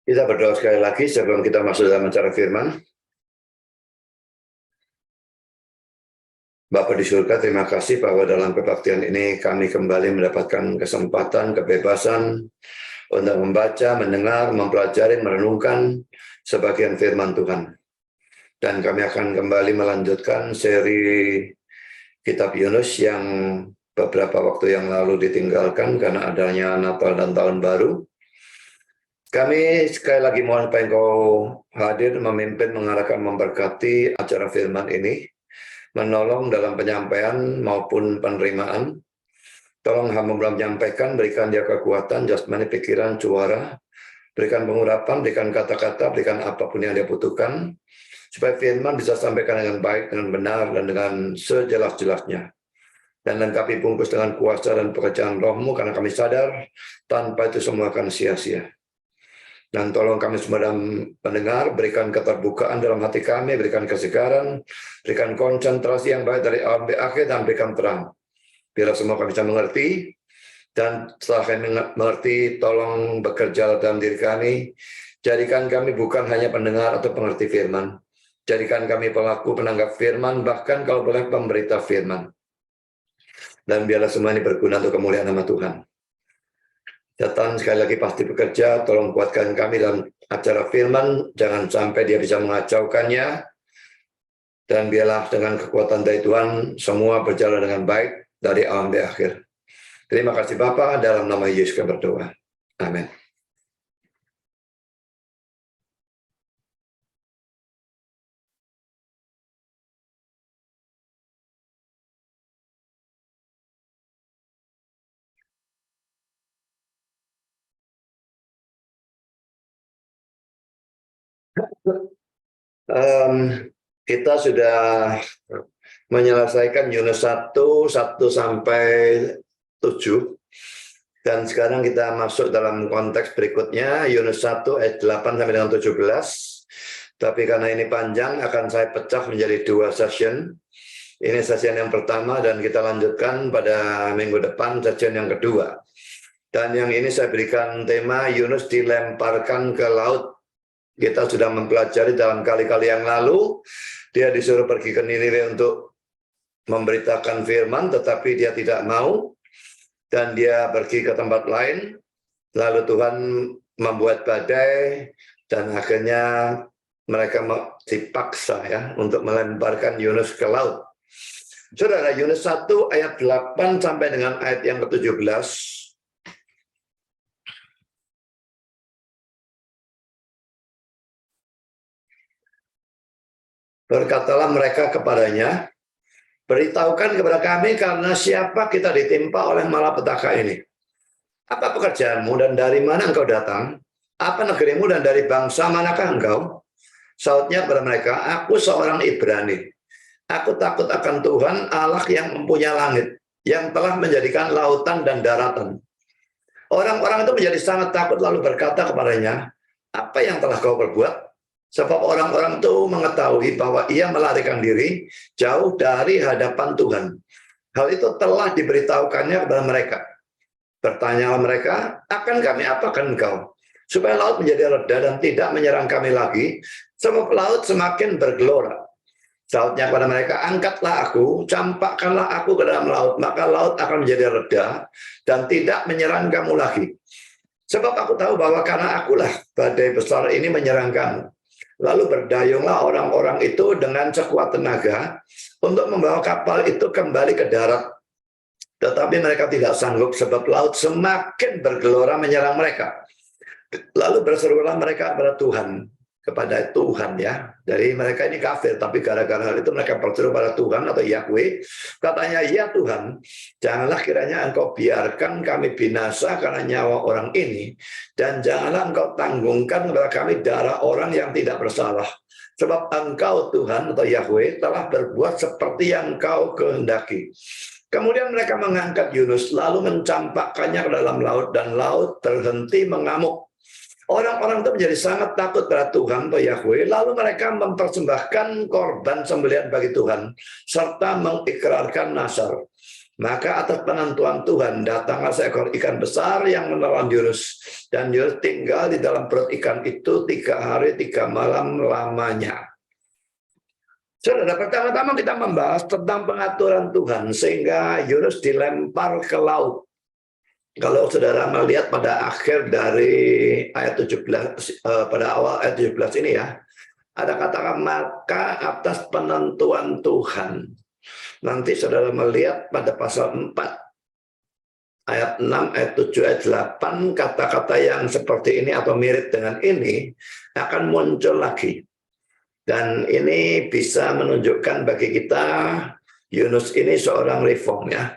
Kita berdoa sekali lagi sebelum kita masuk dalam acara firman. Bapa di surga, terima kasih bahwa dalam kebaktian ini kami kembali mendapatkan kesempatan, kebebasan untuk membaca, mendengar, mempelajari, merenungkan sebagian firman Tuhan. Dan kami akan kembali melanjutkan seri Kitab Yunus yang beberapa waktu yang lalu ditinggalkan karena adanya Natal dan Tahun Baru. Kami sekali lagi mohon supaya Engkau hadir, memimpin, mengarahkan, memberkati acara firman ini, menolong dalam penyampaian maupun penerimaan. Tolong hamba belum menyampaikan, berikan dia kekuatan, jasmani, pikiran, suara, berikan pengurapan, berikan kata-kata, berikan apapun yang dia butuhkan, supaya firman bisa sampaikan dengan baik, dengan benar, dan dengan sejelas-jelasnya. Dan lengkapi bungkus dengan kuasa dan pekerjaan roh-Mu, karena kami sadar, tanpa itu semua akan sia-sia. Dan tolong kami semua dalam pendengar, berikan keterbukaan dalam hati kami, berikan kesegaran, berikan konsentrasi yang baik dari awal sampai akhir, dan berikan terang. Biar semua kami bisa mengerti, dan setelah kami mengerti, tolong bekerja dalam diri kami. Jadikan kami bukan hanya pendengar atau pengerti firman. Jadikan kami pelaku penanggap firman, bahkan kalau boleh pemberita firman. Dan biarlah semua ini berguna untuk kemuliaan nama Tuhan. Setan sekali lagi pasti bekerja, tolong kuatkan kami dalam acara firman, jangan sampai dia bisa mengacaukannya, dan biarlah dengan kekuatan dari Tuhan, semua berjalan dengan baik dari awal sampai akhir. Terima kasih Bapa, dalam nama Yesus kami berdoa. Amin. Kita sudah menyelesaikan Yunus 1 sampai 7, dan sekarang kita masuk dalam konteks berikutnya, Yunus 1 ayat 8 sampai dengan 17. Tapi karena ini panjang, akan saya pecah menjadi 2 session. Ini session yang pertama, dan kita lanjutkan pada minggu depan session yang kedua. Dan yang ini saya berikan tema Yunus dilemparkan ke laut. Kita sudah mempelajari dalam kali-kali yang lalu, dia disuruh pergi ke Niniwe untuk memberitakan firman, tetapi dia tidak mau, dan dia pergi ke tempat lain. Lalu Tuhan membuat badai, dan akhirnya mereka dipaksa untuk melemparkan Yunus ke laut. Saudara, Yunus 1 ayat 8 sampai dengan ayat yang ke-17. Berkatalah mereka kepadanya, beritahukan kepada kami karena siapa kita ditimpa oleh malapetaka ini. Apa pekerjaanmu dan dari mana engkau datang? Apa negerimu dan dari bangsa manakah engkau? Sautnya kepada mereka, aku seorang Ibrani. Aku takut akan Tuhan Allah yang mempunyai langit, yang telah menjadikan lautan dan daratan. Orang-orang itu menjadi sangat takut lalu berkata kepadanya, apa yang telah kau perbuat? Sebab orang-orang itu mengetahui bahwa ia melarikan diri jauh dari hadapan Tuhan. Hal itu telah diberitahukannya kepada mereka. Bertanyalah mereka, akan kami apakan engkau? Supaya laut menjadi reda dan tidak menyerang kami lagi, sebab laut semakin bergelora. Sautnya kepada mereka, angkatlah aku, campakkanlah aku ke dalam laut, maka laut akan menjadi reda dan tidak menyerang kamu lagi. Sebab aku tahu bahwa karena akulah badai besar ini menyerang kamu. Lalu berdayunglah orang-orang itu dengan sekuat tenaga untuk membawa kapal itu kembali ke darat. Tetapi mereka tidak sanggup sebab laut semakin bergelora menyerang mereka. Lalu berserulah mereka kepada Tuhan ya. Dari mereka ini kafir, tapi gara-gara hal itu mereka berseru pada Tuhan atau Yahweh. Katanya, ya Tuhan, janganlah kiranya engkau biarkan kami binasa karena nyawa orang ini, dan janganlah engkau tanggungkan kepada kami darah orang yang tidak bersalah. Sebab engkau Tuhan atau Yahweh telah berbuat seperti yang engkau kehendaki. Kemudian mereka mengangkat Yunus lalu mencampakkannya ke dalam laut, dan laut terhenti mengamuk. Orang-orang itu menjadi sangat takut pada Tuhan atau Yahweh, lalu mereka mempersembahkan korban sembelihan bagi Tuhan serta mengikrarkan nazar. Maka atas penentuan Tuhan datanglah seekor ikan besar yang menelan Yunus. Dan Yunus tinggal di dalam perut ikan itu 3 hari 3 malam lamanya. Saudara, pertama-tama kita membahas tentang pengaturan Tuhan sehingga Yunus dilempar ke laut. Kalau saudara melihat pada akhir dari ayat 17, pada awal ayat 17 ini ya, ada kata maka atas penentuan Tuhan. Nanti saudara melihat pada pasal 4, ayat 6, ayat 7, ayat 8, kata-kata yang seperti ini atau mirip dengan ini akan muncul lagi. Dan ini bisa menunjukkan bagi kita, Yunus ini seorang reform ya.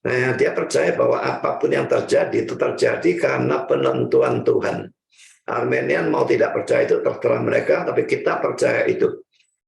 Nah, dia percaya bahwa apapun yang terjadi, itu terjadi karena penentuan Tuhan. Armenian mau tidak percaya itu terserah mereka, tapi kita percaya itu.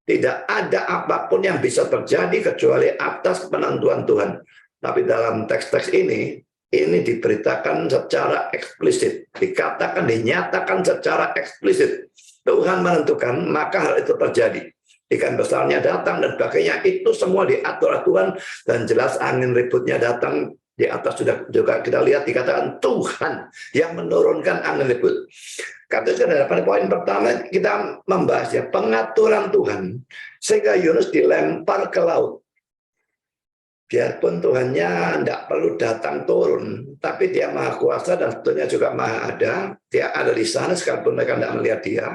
Tidak ada apapun yang bisa terjadi kecuali atas penentuan Tuhan. Tapi dalam teks-teks ini diberitakan secara eksplisit. Dikatakan, dinyatakan secara eksplisit. Tuhan menentukan, maka hal itu terjadi. Ikan besarnya datang dan sebagainya, itu semua diatur Tuhan. Dan jelas angin ributnya datang. Di atas sudah juga kita lihat dikatakan Tuhan yang menurunkan angin ribut. Kata saudara, pada poin pertama kita membahas ya pengaturan Tuhan sehingga Yunus dilempar ke laut. Biarpun Tuhannya tidak perlu datang turun, tapi Dia Maha Kuasa dan tentunya juga Maha Ada. Dia ada di sana sekalipun mereka tidak melihat Dia.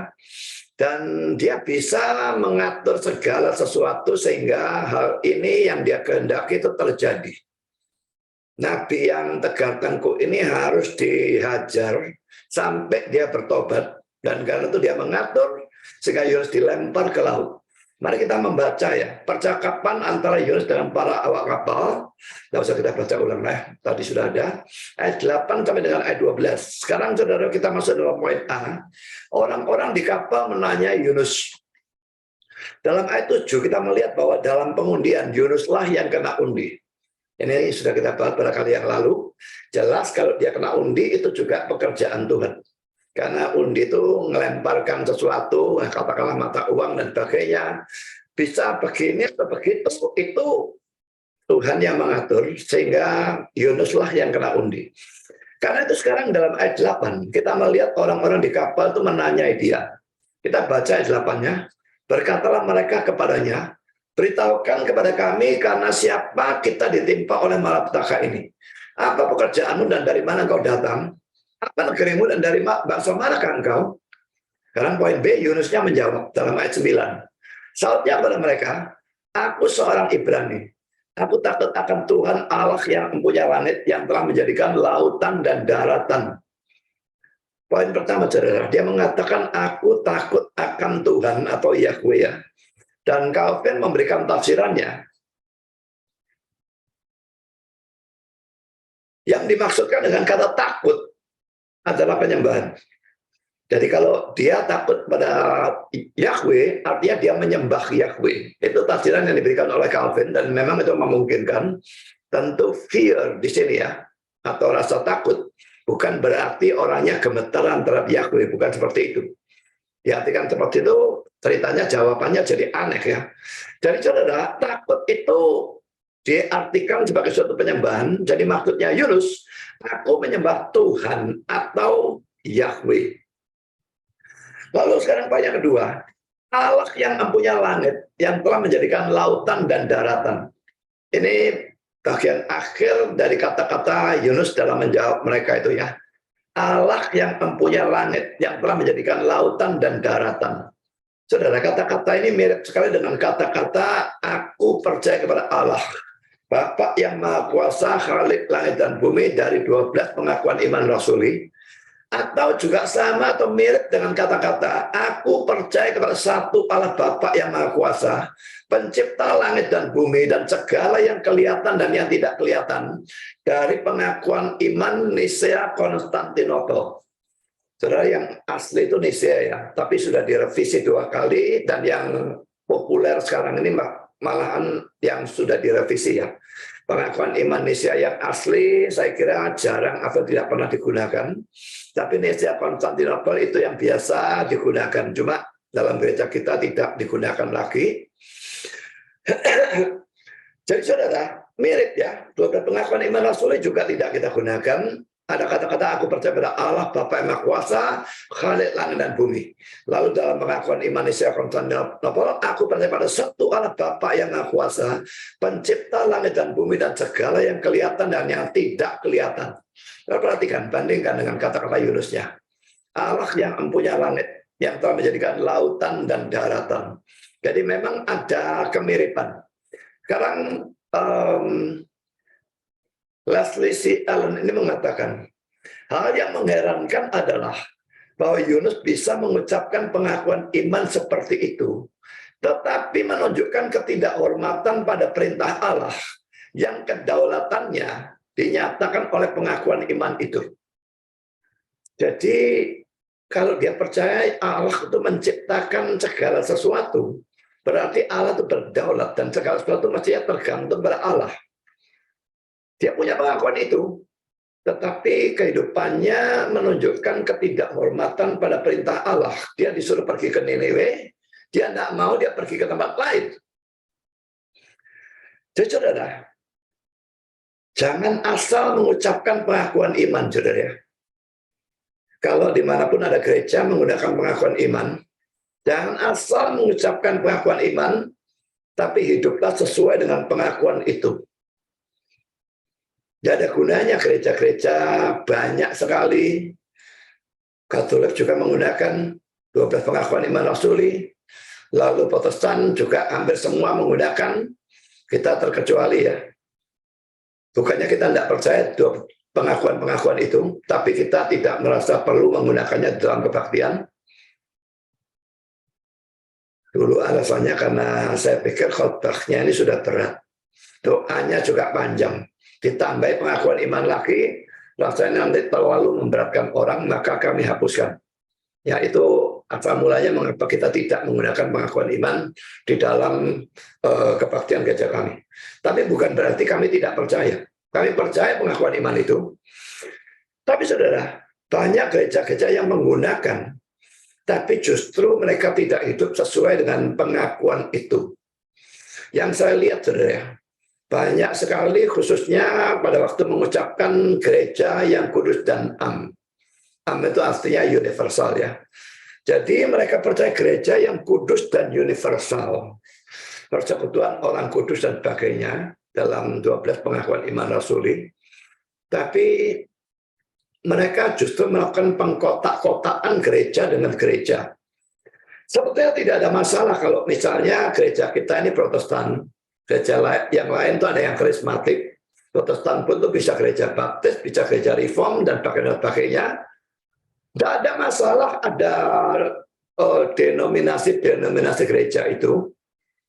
Dan Dia bisa mengatur segala sesuatu sehingga hal ini yang Dia kehendaki itu terjadi. Nabi yang tegar tengkuk ini harus dihajar sampai dia bertobat. Dan karena itu dia mengatur sehingga Yunus dilempar ke laut. Mari kita membaca ya percakapan antara Yunus dengan para awak kapal. Tidak usah kita baca ulang lah, tadi sudah ada. Ayat 8 sampai dengan ayat 12. Sekarang saudara kita masuk dalam poin A. Orang-orang di kapal menanya Yunus. Dalam ayat 7 kita melihat bahwa dalam pengundian Yunuslah yang kena undi. Ini sudah kita bahas pada kali yang lalu. Jelas kalau dia kena undi itu juga pekerjaan Tuhan. Karena undi itu melemparkan sesuatu, katakanlah mata uang dan sebagainya. Bisa begini atau begitu, itu Tuhan yang mengatur. Sehingga Yunuslah yang kena undi. Karena itu sekarang dalam ayat 8, kita melihat orang-orang di kapal itu menanyai dia. Kita baca ayat 8-nya. Berkatalah mereka kepadanya, beritahukan kepada kami karena siapa kita ditimpa oleh malapetaka ini. Apa pekerjaanmu dan dari mana engkau datang? Apa negerimu dan dari bangsa manakah engkau? Sekarang poin B, Yunusnya menjawab dalam ayat 9. Sautnya kepada mereka, aku seorang Ibrani. Aku takut akan Tuhan Allah yang mempunyai langit yang telah menjadikan lautan dan daratan. Poin pertama, saudara, dia mengatakan aku takut akan Tuhan atau Yahweh ya. Dan Calvin memberikan tafsirannya. Yang dimaksudkan dengan kata takut adalah penyembahan. Jadi kalau dia takut pada Yahweh, artinya dia menyembah Yahweh. Itu tafsiran yang diberikan oleh Calvin dan memang itu memungkinkan. Tentu fear di sini ya, atau rasa takut. Bukan berarti orangnya gemetaran terhadap Yahweh, bukan seperti itu. Diartikan seperti itu, ceritanya jawabannya jadi aneh ya. Jadi saudara, takut itu diartikan sebagai suatu penyembahan. Jadi maksudnya Yunus, aku menyembah Tuhan atau Yahweh. Lalu sekarang poin yang kedua, Allah yang mempunyai langit, yang telah menjadikan lautan dan daratan. Ini bagian akhir dari kata-kata Yunus dalam menjawab mereka itu ya. Allah yang mempunyai langit, yang telah menjadikan lautan dan daratan. Saudara, kata-kata ini mirip sekali dengan kata-kata aku percaya kepada Allah, Bapa yang Maha Kuasa, Khalik langit dan bumi, dari 12 pengakuan iman rasuli. Atau juga sama atau mirip dengan kata-kata aku percaya kepada satu Allah Bapa yang Maha Kuasa, pencipta langit dan bumi dan segala yang kelihatan dan yang tidak kelihatan, dari pengakuan iman Nisea Konstantinopel. Saudara, yang asli itu Nisea ya, tapi sudah direvisi 2 kali, dan yang populer sekarang ini malahan yang sudah direvisi ya. Pengakuan iman Nisea yang asli saya kira jarang atau tidak pernah digunakan. Tapi Nisea Konstantinopel itu yang biasa digunakan. Cuma dalam gereja kita tidak digunakan lagi. Jadi saudara, mirip ya, 12 pengakuan iman rasuli juga tidak kita gunakan. Ada kata-kata aku percaya pada Allah Bapa yang Maha Kuasa, Khalik langit dan bumi. Lalu dalam pengakuan iman Yesus Konstantinopel, aku percaya pada satu Allah Bapa yang Maha Kuasa, pencipta langit dan bumi dan segala yang kelihatan dan yang tidak kelihatan. Perhatikan, bandingkan dengan kata-kata Yunusnya. Allah yang mempunyai langit, yang telah menjadikan lautan dan daratan. Jadi memang ada kemiripan. Sekarang Leslie C. Allen ini mengatakan, hal yang mengherankan adalah bahwa Yunus bisa mengucapkan pengakuan iman seperti itu, tetapi menunjukkan ketidakhormatan pada perintah Allah yang kedaulatannya dinyatakan oleh pengakuan iman itu. Jadi kalau dia percaya Allah itu menciptakan segala sesuatu, berarti Allah itu berdaulat dan segala sesuatu mestinya tergantung pada Allah. Dia punya pengakuan itu, tetapi kehidupannya menunjukkan ketidakhormatan pada perintah Allah. Dia disuruh pergi ke Niniwe, dia tidak mau, dia pergi ke tempat lain. Jadi saudara, jangan asal mengucapkan pengakuan iman, saudara. Kalau dimanapun ada gereja menggunakan pengakuan iman, jangan asal mengucapkan pengakuan iman, tapi hiduplah sesuai dengan pengakuan itu. Tidak ada gunanya gereja-gereja banyak sekali. Katolik juga menggunakan 12 pengakuan iman rasuli. Lalu Protestan juga hampir semua menggunakan. Kita terkecuali ya. Bukannya kita tidak percaya pengakuan-pengakuan itu, tapi kita tidak merasa perlu menggunakannya dalam kebaktian. Dulu alasannya karena saya pikir khotbahnya ini sudah berat. Doanya juga panjang. Ditambahi pengakuan iman lagi, rasanya nanti terlalu memberatkan orang, maka kami hapuskan. Ya, itu asal mulanya mengapa kita tidak menggunakan pengakuan iman di dalam kebaktian gereja kami. Tapi bukan berarti kami tidak percaya. Kami percaya pengakuan iman itu. Tapi saudara, banyak gereja-gereja yang menggunakan, tapi justru mereka tidak hidup sesuai dengan pengakuan itu. Yang saya lihat, saudara, banyak sekali khususnya pada waktu mengucapkan gereja yang kudus dan am. Am itu artinya universal ya. Jadi mereka percaya gereja yang kudus dan universal. Persekutuan orang kudus dan sebagainya dalam 12 pengakuan iman rasuli. Tapi mereka justru melakukan pengkotak-kotakan gereja dengan gereja. Sebetulnya tidak ada masalah kalau misalnya gereja kita ini Protestan. Gereja yang lain itu ada yang karismatik. Protestan pun itu bisa gereja baptis, bisa gereja reform, dan sebagainya. Tidak ada masalah ada denominasi gereja itu.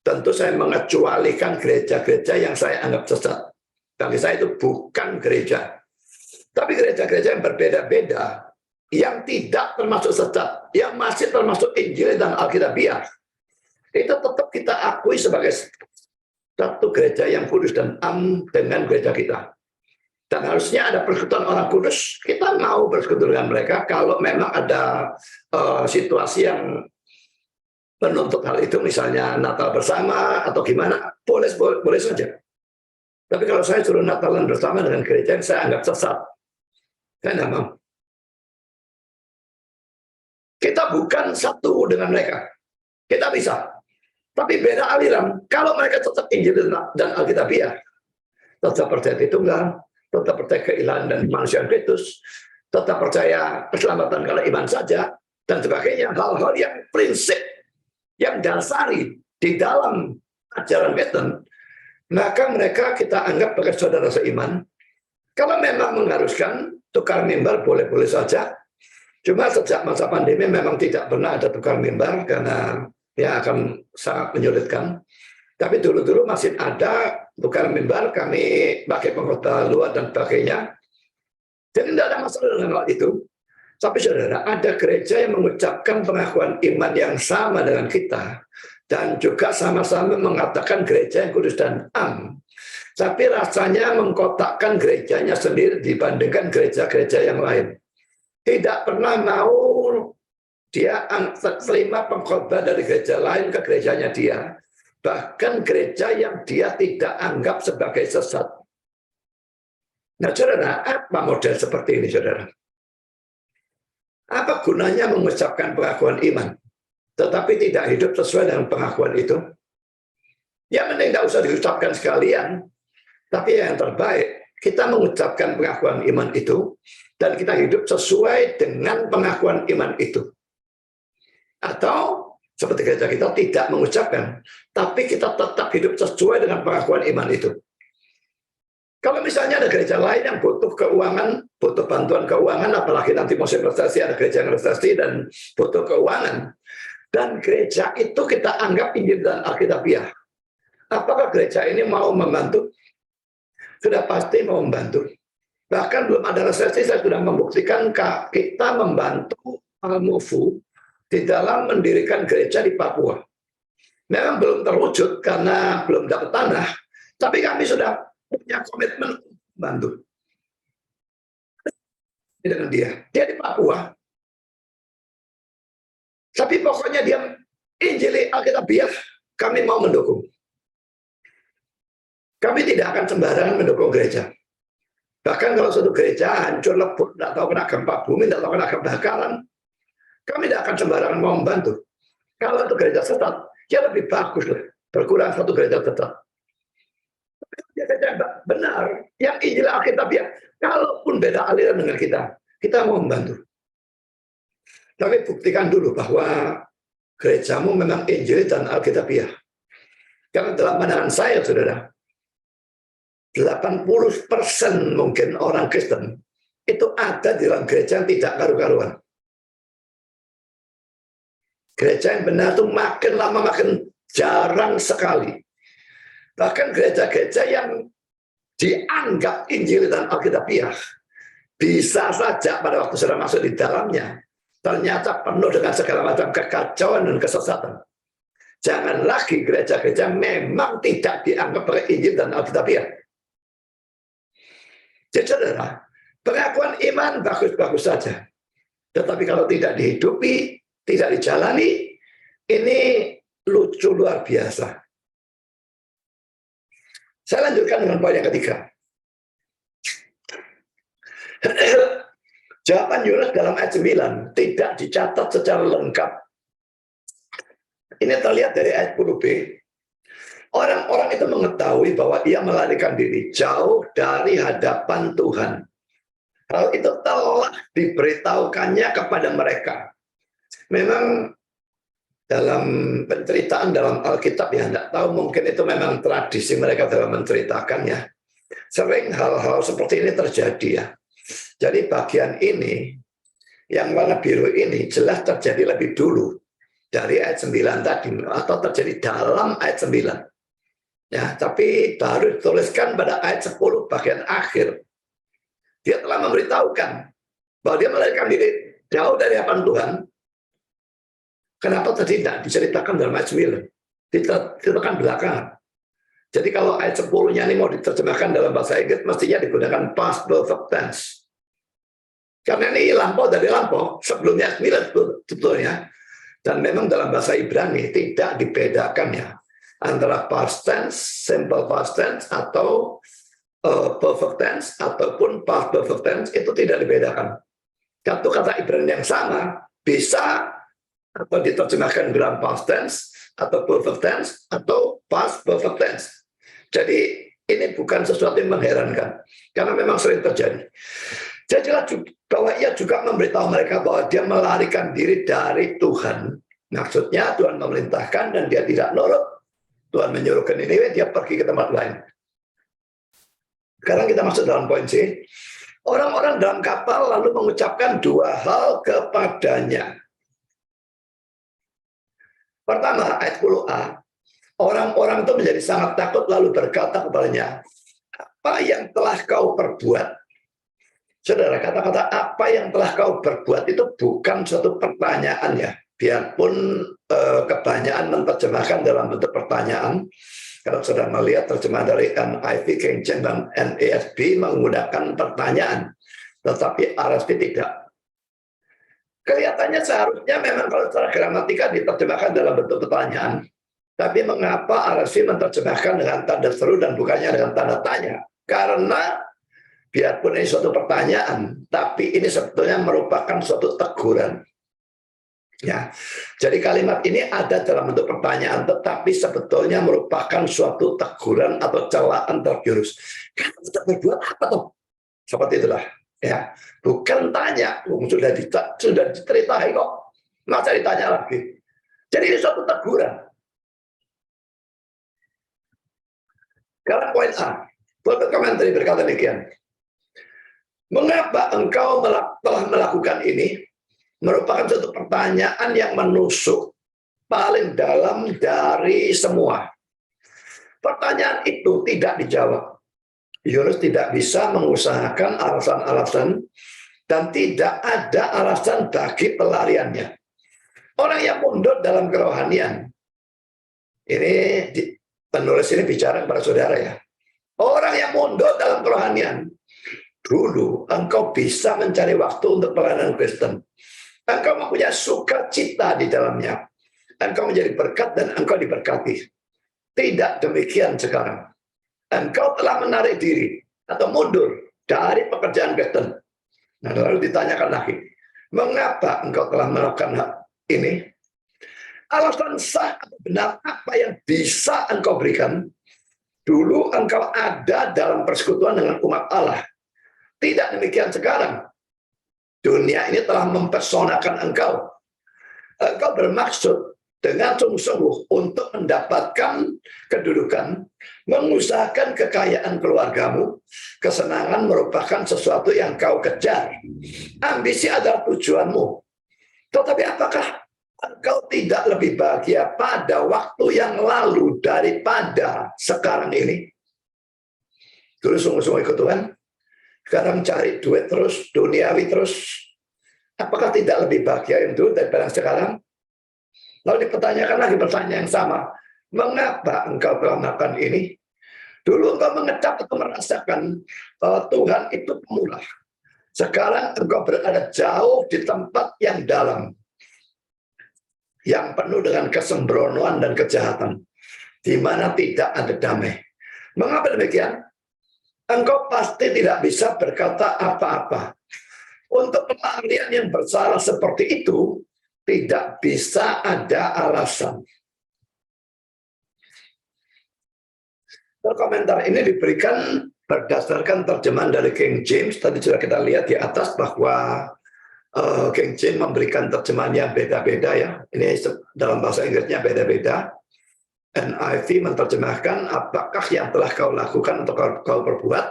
Tentu saya mengecualikan gereja-gereja yang saya anggap sesat. Bagi saya itu bukan gereja. Tapi gereja-gereja yang berbeda-beda, yang tidak termasuk sesat, yang masih termasuk Injil dan Alkitabiah, itu tetap kita akui sebagai satu gereja yang kudus dan am dengan gereja kita. Dan harusnya ada persekutuan orang kudus, kita mau bersekutu dengan mereka kalau memang ada situasi yang menuntut hal itu, misalnya Natal bersama atau gimana, boleh saja. Tapi kalau saya suruh Natalan bersama dengan gereja yang saya anggap sesat, saya tidak mau. Kita bukan satu dengan mereka. Kita bisa. Tapi beda aliran. Kalau mereka tetap Injil dan Alkitabiah, tetap percaya Tritunggal, tetap percaya keilahian dan kemanusiaan Kristus, tetap percaya keselamatan kalau iman saja, dan sebagainya. Hal-hal yang prinsip, yang dasari di dalam ajaran Kristen, maka mereka kita anggap sebagai saudara seiman. Kalau memang mengharuskan tukar mimbar, boleh-boleh saja. Cuma sejak masa pandemi memang tidak pernah ada tukar mimbar karena ya akan sangat menyulitkan. Tapi dulu-dulu masih ada tukar mimbar, kami pakai pengkhotbah luar dan sebagainya. Jadi tidak ada masalah dengan hal itu. Tapi saudara, ada gereja yang mengucapkan pengakuan iman yang sama dengan kita. Dan juga sama-sama mengatakan gereja yang kudus dan am. Tapi rasanya mengkotakkan gerejanya sendiri dibandingkan gereja-gereja yang lain. Tidak pernah mau dia terima pengkhotbah dari gereja lain ke gerejanya dia. bahkan gereja yang dia tidak anggap sebagai sesat. Nah, saudara, apa model seperti ini, saudara? Apa gunanya mengucapkan pengakuan iman, tetapi tidak hidup sesuai dengan pengakuan itu? Ya, mending tidak usah diucapkan sekalian. Tapi yang terbaik, kita mengucapkan pengakuan iman itu, dan kita hidup sesuai dengan pengakuan iman itu. Atau, seperti gereja kita tidak mengucapkan, tapi kita tetap hidup sesuai dengan pengakuan iman itu. Kalau misalnya ada gereja lain yang butuh keuangan, butuh bantuan keuangan, apalagi nanti musim resesi, ada gereja yang resesi dan butuh keuangan, dan gereja itu kita anggap Injil dan Alkitabiah, apakah gereja ini mau membantu? Sudah pasti mau membantu. Bahkan belum ada resesi, saya sudah membuktikan kita membantu Al-Mufu di dalam mendirikan gereja di Papua. Memang belum terwujud karena belum dapat tanah, tapi kami sudah punya komitmen membantu dengan dia. Dia di Papua. Tapi pokoknya dia Injil Alkitabiah, kami mau mendukung. Kami tidak akan sembarangan mendukung gereja. Bahkan kalau suatu gereja hancur lebur, tidak tahu kena gempa bumi, tidak tahu kena kebakaran, kami tidak akan sembarangan mau membantu. Kalau itu gereja sesat, ya lebih bagus lah, berkurang satu gereja sesat. Benar, yang Injil Alkitabiah, kalaupun beda aliran dengan kita mau membantu. Tapi buktikan dulu bahwa gerejamu memang Injil dan Alkitabiah. Karena dalam pandangan saya, saudara, 80% mungkin orang Kristen itu ada di dalam gereja yang tidak karu-karuan. Gereja yang benar itu makin lama makin jarang sekali. Bahkan gereja-gereja yang dianggap Injil dan Alkitabiah, bisa saja pada waktu sudah masuk di dalamnya, ternyata penuh dengan segala macam kekacauan dan kesesatan. Jangan lagi gereja-gereja memang tidak dianggap pakai Injil dan Alkitabiah. Jadi saudara, pengakuan iman bagus-bagus saja. Tetapi kalau tidak dihidupi, tidak dijalani, ini lucu luar biasa. Saya lanjutkan dengan poin yang ketiga. Jawaban Yunus dalam ayat 9 tidak dicatat secara lengkap. Ini terlihat dari ayat 10b. Orang-orang itu mengetahui bahwa ia melarikan diri jauh dari hadapan Tuhan. Hal itu telah diberitahukannya kepada mereka. Memang dalam penceritaan dalam Alkitab, ya tidak tahu, mungkin itu memang tradisi mereka dalam menceritakannya. Sering hal-hal seperti ini terjadi ya. Jadi bagian ini, yang warna biru ini jelas terjadi lebih dulu dari ayat 9 tadi, atau terjadi dalam ayat 9. Ya, tapi baru dituliskan pada ayat 10 bagian akhir. Dia telah memberitahukan bahwa dia melarikan diri jauh dari hadapan Tuhan. Kenapa tadi tidak diceritakan dalam ayat 9? Diceritakan belakangan. Jadi kalau ayat 10-nya ini mau diterjemahkan dalam bahasa Inggris, mestinya digunakan past perfect tense. Karena ini lampau dari lampau, sebelumnya 9 sebetulnya. Dan memang dalam bahasa Ibrani tidak dibedakan ya, antara past tense, simple past tense, atau perfect tense, ataupun past perfect tense, itu tidak dibedakan. Satu kata Ibrani yang sama, bisa atau diterjemahkan dalam past tense, atau perfect tense, atau past perfect tense. Jadi ini bukan sesuatu yang mengherankan, karena memang sering terjadi. Jadi jelas bahwa ia juga memberitahu mereka bahwa dia melarikan diri dari Tuhan. Maksudnya Tuhan memerintahkan dan dia tidak nurut. Tuhan menyuruh ke Niniwe, dia pergi ke tempat lain. Sekarang kita masuk dalam poin C. Orang-orang dalam kapal lalu mengucapkan dua hal kepadanya. Pertama, ayat 10a. Orang-orang itu menjadi sangat takut lalu berkata kepadanya, apa yang telah kau perbuat? Saudara, kata-kata apa yang telah kau perbuat itu bukan suatu pertanyaan ya. Biarpun kebanyakan menerjemahkan dalam bentuk pertanyaan. Kalau sudah melihat terjemahan dari NIV, King James, dan NASB menggunakan pertanyaan. Tetapi RSV tidak. Kelihatannya seharusnya memang kalau secara gramatika diterjemahkan dalam bentuk pertanyaan. Tapi mengapa RSV menerjemahkan dengan tanda seru dan bukannya dengan tanda tanya? Karena biarpun ini suatu pertanyaan, tapi ini sebetulnya merupakan suatu teguran. Ya, jadi kalimat ini ada dalam bentuk pertanyaan, tetapi sebetulnya merupakan suatu teguran atau celaan terjurus. Kamu tetap berbuat apa tuh? Seperti itulah. Ya, bukan tanya, sudah diceritai kok, masa ditanya lagi. Jadi ini suatu teguran. Karena poin A, Pulpit Commentary berkata demikian. Mengapa engkau telah melakukan ini? Merupakan suatu pertanyaan yang menusuk paling dalam dari semua. Pertanyaan itu tidak dijawab. Yunus tidak bisa mengusahakan alasan-alasan dan tidak ada alasan bagi pelariannya. Orang yang mundur dalam kerohanian, ini penulis ini bicara kepada saudara ya. Orang yang mundur dalam kerohanian, dulu engkau bisa mencari waktu untuk pelayanan Kristen. Engkau mempunyai sukacita di dalamnya. Engkau menjadi berkat dan engkau diberkati. Tidak demikian sekarang. Engkau telah menarik diri atau mundur dari pekerjaan Kristen. Nah, lalu ditanyakan lagi, mengapa engkau telah melakukan hal ini? Alasan sah atau benar apa yang bisa engkau berikan? Dulu engkau ada dalam persekutuan dengan umat Allah. Tidak demikian sekarang. Dunia ini telah mempersonakan engkau. Engkau bermaksud dengan sungguh-sungguh untuk mendapatkan kedudukan, mengusahakan kekayaan keluargamu. Kesenangan merupakan sesuatu yang kau kejar. Ambisi adalah tujuanmu. Tetapi apakah engkau tidak lebih bahagia pada waktu yang lalu daripada sekarang ini? Dulu sungguh-sungguh ikut Tuhan, sekarang cari duit terus, duniawi terus. Apakah tidak lebih bahagia yang dulu daripada sekarang? Lalu dipertanyakan lagi pertanyaan yang sama. Mengapa engkau telah melakukan ini? Dulu engkau mengecap atau merasakan bahwa Tuhan itu pemurah. Sekarang engkau berada jauh di tempat yang dalam, yang penuh dengan kesembronoan dan kejahatan, di mana tidak ada damai. Mengapa demikian? Engkau pasti tidak bisa berkata apa-apa. Untuk pelarian yang bersalah seperti itu, tidak bisa ada alasan. Komentar ini diberikan berdasarkan terjemahan dari King James. Tadi sudah kita lihat di atas bahwa King James memberikan terjemahan yang beda-beda ya. Ini dalam bahasa Inggrisnya beda-beda. NIV menerjemahkan apakah yang telah kau lakukan atau kau perbuat.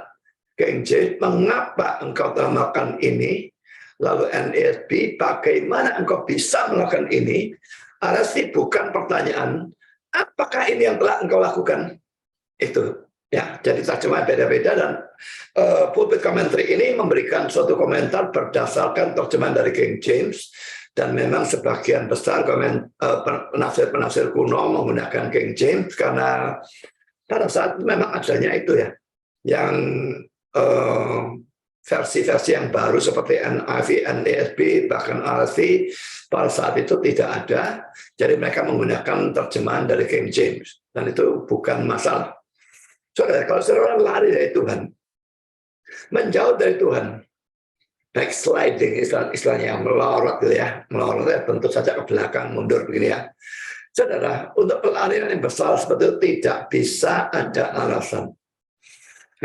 King James, mengapa engkau telah melakukan ini? Lalu NASB, bagaimana engkau bisa melakukan ini? RSV bukan pertanyaan, apakah ini yang telah engkau lakukan? Itu ya, jadi terjemahan beda-beda dan Pulpit Commentary ini memberikan suatu komentar berdasarkan terjemahan dari King James. Dan memang sebagian besar penafsir-penafsir kuno menggunakan King James karena pada saat itu memang adanya itu ya, yang versi-versi yang baru seperti NIV, NASB, bahkan RSV pada saat itu tidak ada. Jadi mereka menggunakan terjemahan dari King James dan itu bukan masalah. Saudara, kalau saudara lari dari Tuhan, menjauh dari Tuhan, backsliding istilahnya melorot gitu ya, melorot ya tentu saja ke belakang, mundur begini ya. Saudara, untuk pelarian yang besar seperti itu tidak bisa ada alasan.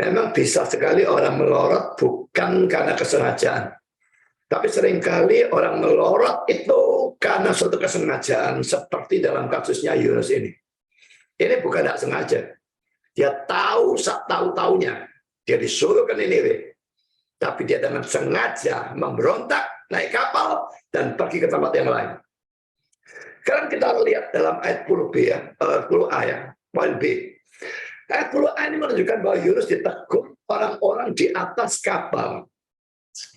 Memang bisa sekali orang melorot bukan karena kesengajaan, tapi seringkali orang melorot itu karena suatu kesengajaan, seperti dalam kasusnya Yunus ini. Ini bukan tidak sengaja, dia tahu-taunya dia disuruh ke Niniwe. Tapi dia dengan sengaja memberontak, naik kapal, dan pergi ke tempat yang lain. Sekarang kita lihat dalam ayat 10b ya, 10a ya, poin B. Ayat 10a ini menunjukkan bahwa Yunus ditegur orang-orang di atas kapal.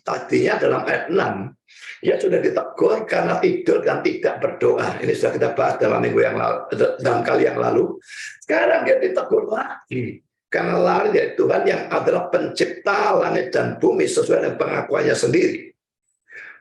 Tadinya dalam ayat 6, ia sudah ditegur karena tidur dan tidak berdoa. Ini sudah kita bahas dalam minggu yang lalu, dalam kali yang lalu. Sekarang dia ditegur lagi. Karena lari dari Tuhan yang adalah pencipta langit dan bumi sesuai dengan pengakuannya sendiri.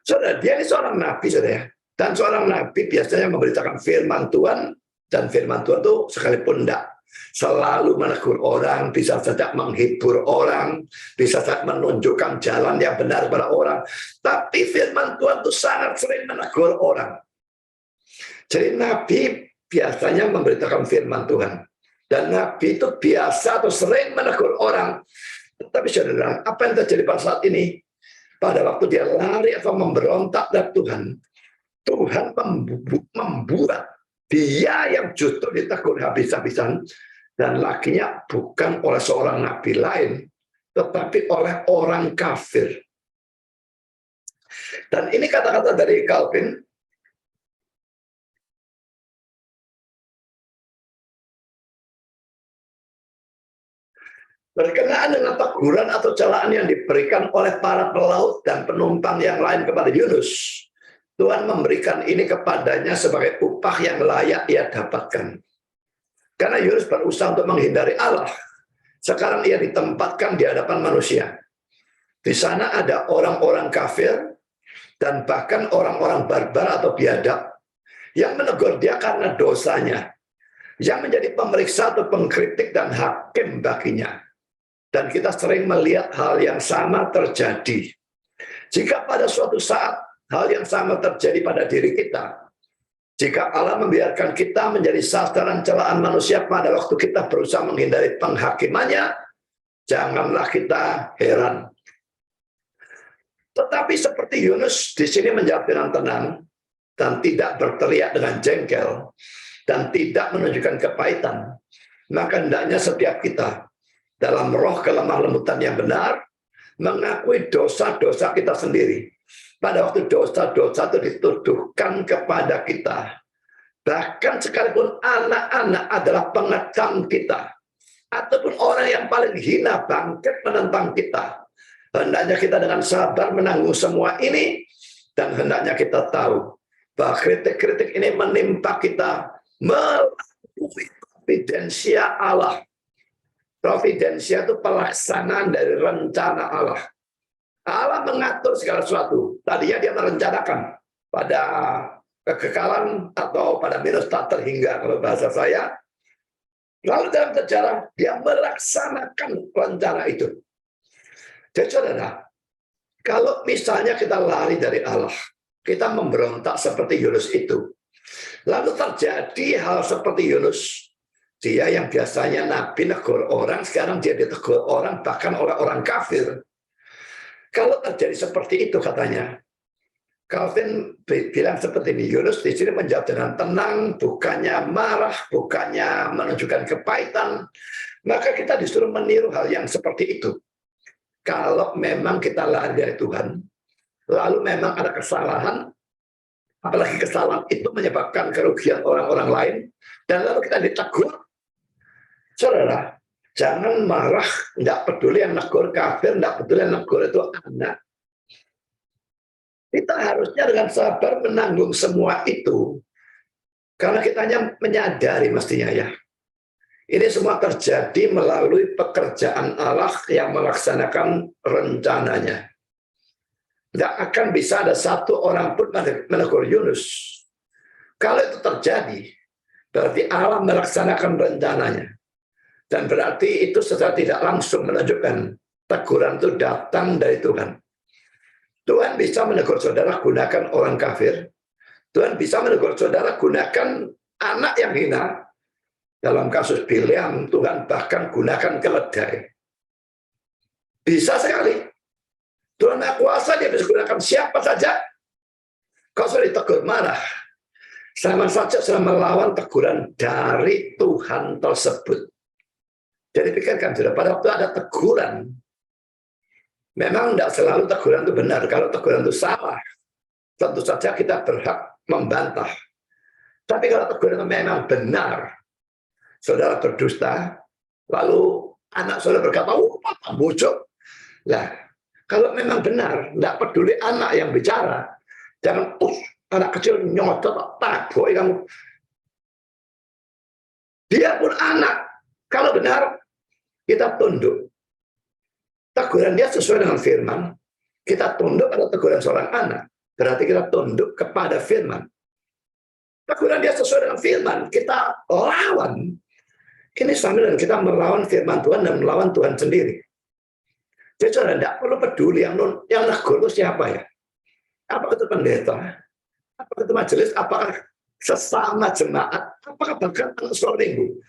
Saudara, dia ini seorang nabi, saudara. Dan seorang nabi biasanya memberitakan firman Tuhan Dan firman Tuhan itu sekalipun tidak selalu menegur orang, bisa saja menghibur orang, bisa saja menunjukkan jalan yang benar pada orang. Tapi firman Tuhan itu sangat sering menegur orang. Jadi Nabi biasanya memberitakan firman Tuhan. Dan Nabi itu biasa atau sering menegur orang. Tetapi saudara, apa yang terjadi pada saat ini? Pada waktu dia lari atau memberontak dari Tuhan, Tuhan membuat dia yang justru ditegur habis-habisan, dan lakinya bukan oleh seorang nabi lain, tetapi oleh orang kafir. Dan ini kata-kata dari Calvin. Berkenaan dengan teguran atau celaan yang diberikan oleh para pelaut dan penumpang yang lain kepada Yunus, Tuhan memberikan ini kepadanya sebagai upah yang layak ia dapatkan. Karena Yunus berusaha untuk menghindari Allah. Sekarang ia ditempatkan di hadapan manusia. Di sana ada orang-orang kafir dan bahkan orang-orang barbar atau biadab yang menegur dia karena dosanya, yang menjadi pemeriksa atau pengkritik dan hakim baginya. Dan kita sering melihat hal yang sama terjadi. Jika pada suatu saat hal yang sama terjadi pada diri kita, jika Allah membiarkan kita menjadi sasaran celaan manusia pada waktu kita berusaha menghindari penghakimannya, janganlah kita heran. Tetapi seperti Yunus di sini menjawab dengan tenang dan tidak berteriak dengan jengkel dan tidak menunjukkan kepahitan, maka hendaknya setiap kita dalam roh kelemah lembutan yang benar mengakui dosa-dosa kita sendiri. Pada waktu dosa-dosa itu dituduhkan kepada kita, bahkan sekalipun anak-anak adalah pengecam kita, ataupun orang yang paling hina bangkit menentang kita, hendaknya kita dengan sabar menanggung semua ini, dan hendaknya kita tahu bahwa kritik-kritik ini menimpa kita melalui providensia Allah. Providensia itu pelaksanaan dari rencana Allah. Allah mengatur segala sesuatu. Tadinya dia merencanakan pada kekekalan atau pada minus tak terhingga kalau bahasa saya. Lalu dalam sejarah dia melaksanakan rencana itu. Jadi saudara, kalau misalnya kita lari dari Allah, kita memberontak seperti Yunus itu, lalu terjadi hal seperti Yunus, dia yang biasanya nabi negur orang, sekarang dia ditegur orang bahkan oleh orang kafir. Kalau terjadi seperti itu katanya, Calvin bilang seperti ini, Yunus di sini menjawab dengan tenang, bukannya marah, bukannya menunjukkan kepahitan, maka kita disuruh meniru hal yang seperti itu. Kalau memang kita lari dari Tuhan, lalu memang ada kesalahan, apalagi kesalahan itu menyebabkan kerugian orang-orang lain, dan lalu kita ditegur, saudara, jangan marah, tidak peduli yang negur kafir, tidak peduli yang negur itu anak. Kita harusnya dengan sabar menanggung semua itu. Karena kita hanya menyadari mestinya ya. Ini semua terjadi melalui pekerjaan Allah yang melaksanakan rencananya. Tidak akan bisa ada satu orang pun menegur Yunus. Kalau itu terjadi, berarti Allah melaksanakan rencananya. Dan berarti itu secara tidak langsung menunjukkan teguran itu datang dari Tuhan. Tuhan bisa menegur saudara gunakan orang kafir. Tuhan bisa menegur saudara gunakan anak yang hina. Dalam kasus Bileam, Tuhan bahkan gunakan keledai. Bisa sekali. Tuhan Maha Kuasa, dia bisa gunakan siapa saja. Kalau sudah ditegur marah, sama saja sudah melawan teguran dari Tuhan tersebut. Jadi pikirkan, sudah pada waktu ada teguran, memang tidak selalu teguran itu benar. Kalau teguran itu salah, tentu saja kita berhak membantah. Tapi kalau teguran itu memang benar, saudara berdusta, lalu anak saudara berkata, papa bocok. Nah, kalau memang benar, tidak peduli anak yang bicara, jangan anak kecil nyodot, tabok kamu. Dia pun anak. Kalau benar, kita tunduk. Teguran dia sesuai dengan firman. Kita tunduk pada teguran seorang anak. Berarti kita tunduk kepada firman. Teguran dia sesuai dengan firman, kita lawan. Ini sama dengan kita melawan firman Tuhan dan melawan Tuhan sendiri. Jadi saudara tidak perlu peduli yang negur itu siapa ya. Apakah itu pendeta? Apakah itu majelis? Apakah sesama jemaat? Apakah bahkan anak sekolah minggu?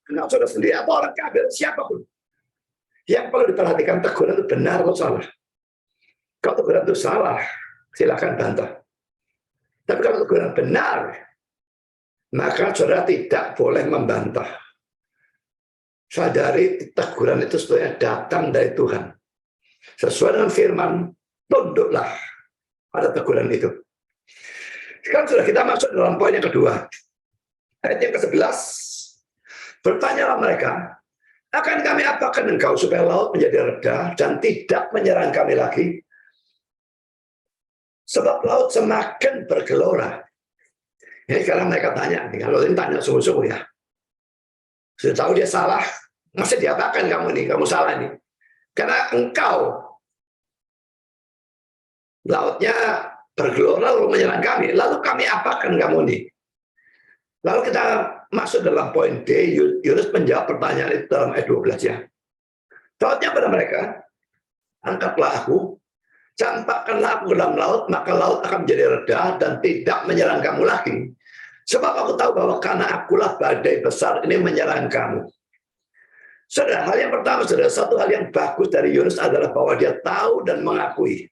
Anak saudara sendiri atau orang kafir? Siapapun. Yang perlu diperhatikan teguran itu benar atau salah. Kalau teguran itu salah, silakan bantah. Tapi kalau teguran benar, maka saudara tidak boleh membantah. Sadari teguran itu sebetulnya datang dari Tuhan. Sesuai dengan firman, tunduklah pada teguran itu. Sekarang sudah kita masuk dalam poin yang kedua. Ayat yang ke-11. Bertanyalah mereka, akan kami apakan engkau supaya laut menjadi reda dan tidak menyerang kami lagi? Sebab laut semakin bergelora. Ini sekarang mereka tanya, kalau ini tanya sungguh-sungguh ya. Sudah tahu dia salah, masih diapakan kamu nih, kamu salah nih. Karena engkau, lautnya bergelora lalu menyerang kami, lalu kami apakan kamu nih? Lalu kita masuk dalam poin D, Yunus menjawab pertanyaan itu dalam ayat 12 ya. Lautnya pada mereka, angkatlah aku, campakkanlah aku ke dalam laut, maka laut akan menjadi reda dan tidak menyerang kamu lagi. Sebab aku tahu bahwa karena akulah badai besar ini menyerang kamu. Saudara, hal yang pertama, saudara, satu hal yang bagus dari Yunus adalah bahwa dia tahu dan mengakui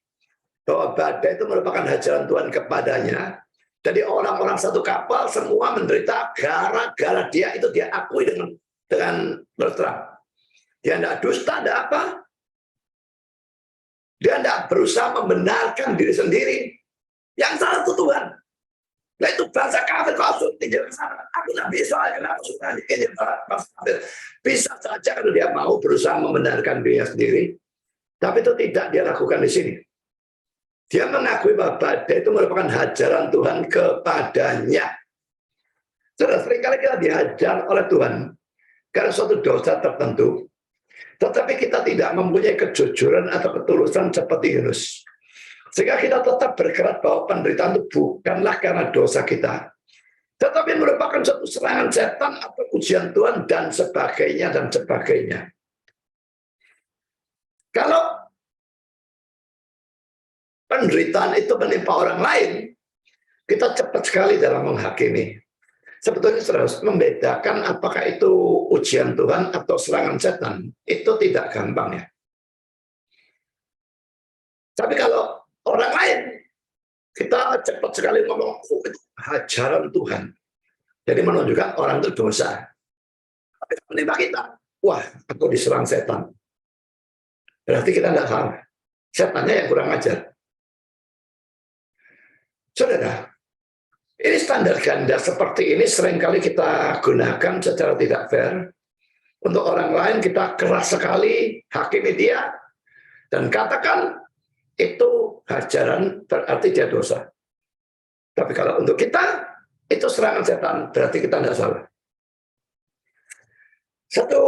bahwa badai itu merupakan ajaran Tuhan kepadanya. Jadi orang-orang satu kapal semua menderita gara-gara dia itu dia akui dengan berterang. Dia tidak dusta, tidak apa. Dia tidak berusaha membenarkan diri sendiri. Yang salah itu Tuhan. Nah itu bahasa kafir kalau tidak sana. Aku tidak bisa, kenapa sudah ini bahasa kafir. Bisa saja kalau dia mau berusaha membenarkan dirinya sendiri, tapi itu tidak dia lakukan di sini. Dia mengakui bahwa badai itu merupakan ajaran Tuhan kepadanya. Saudara, seringkali kita dihajar oleh Tuhan karena suatu dosa tertentu, tetapi kita tidak mempunyai kejujuran atau ketulusan seperti Yunus. Sehingga kita tetap berkeras bahwa penderitaan itu bukanlah karena dosa kita, tetapi merupakan suatu serangan setan atau ujian Tuhan dan sebagainya dan sebagainya. Kalau penderitaan itu menimpa orang lain, kita cepat sekali dalam menghakimi. Sebetulnya harus membedakan apakah itu ujian Tuhan atau serangan setan. Itu tidak gampang ya. Tapi kalau orang lain, kita cepat sekali ngomong, oh, itu ajaran Tuhan. Jadi menunjukkan orang itu dosa. Tapi menimpa kita, wah, aku diserang setan. Berarti kita tidak salah. Setannya yang kurang ajar. Saudara, ini standar ganda seperti ini seringkali kita gunakan secara tidak fair. Untuk orang lain kita keras sekali hakimi dia dan katakan itu ajaran berarti dia dosa. Tapi kalau untuk kita itu serangan setan berarti kita tidak salah. Satu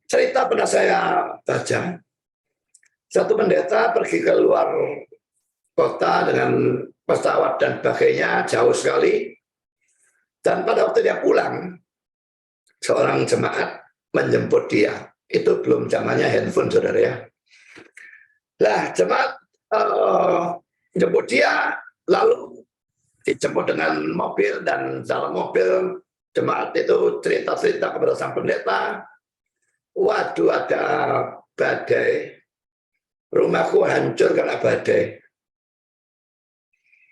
cerita pernah saya baca. Satu pendeta pergi ke luar kota dengan pesawat dan sebagainya, jauh sekali. Dan pada waktu dia pulang, seorang jemaat menjemput dia. Itu belum zamannya handphone, saudara ya. Lah, jemaat jemput dia, lalu dijemput dengan mobil, dan dalam mobil jemaat itu cerita-cerita kepada sang pendeta. Waduh, ada badai. Rumahku hancur karena badai.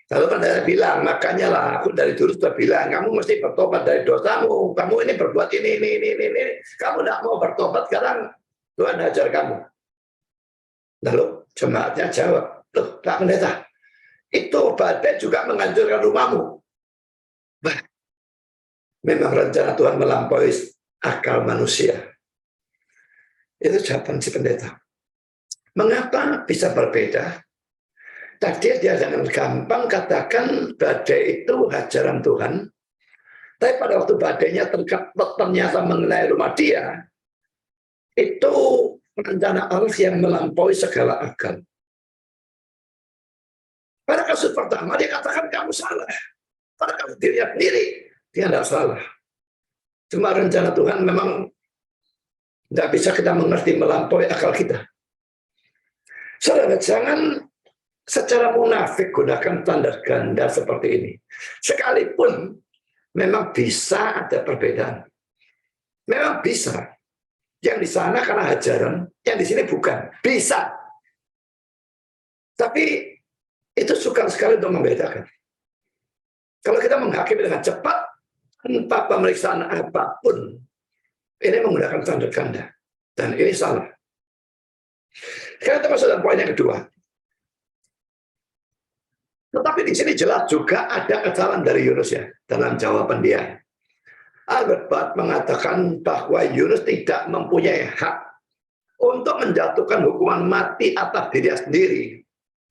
Lalu pendeta bilang, makanya lah aku dari dulu sudah bilang, kamu mesti bertobat dari dosamu. Kamu ini berbuat ini. Kamu tidak mau bertobat, sekarang Tuhan ajar kamu. Lalu jemaatnya jawab, loh Pak Pendeta, itu badai juga menghancurkan rumahmu. Bah, memang rencana Tuhan melampaui akal manusia. Itu jawaban si pendeta. Mengapa bisa berbeda? Tadi dia jangan gampang katakan badai itu ajaran Tuhan. Tapi pada waktu badainya ternyata mengenai rumah dia, itu rencana Allah yang melampaui segala akal. Pada kasus pertama dia katakan kamu salah. Padahal kalau dirinya sendiri, dia tidak salah. Cuma rencana Tuhan memang tidak bisa kita mengerti melampaui akal kita. Saudara, jangan secara munafik gunakan tanda ganda seperti ini. Sekalipun memang bisa ada perbedaan. Memang bisa. Yang di sana karena ajaran, yang di sini bukan. Bisa. Tapi itu sukar sekali untuk membedakan. Kalau kita menghakimi dengan cepat, tanpa pemeriksaan apapun, ini menggunakan tanda ganda. Dan ini salah. Sekarang kita masuk dalam poin yang kedua. Tetapi di sini jelas juga ada kesalahan dari Yunus ya, dalam jawaban dia. Albert Barth mengatakan bahwa Yunus tidak mempunyai hak untuk menjatuhkan hukuman mati atas dirinya sendiri.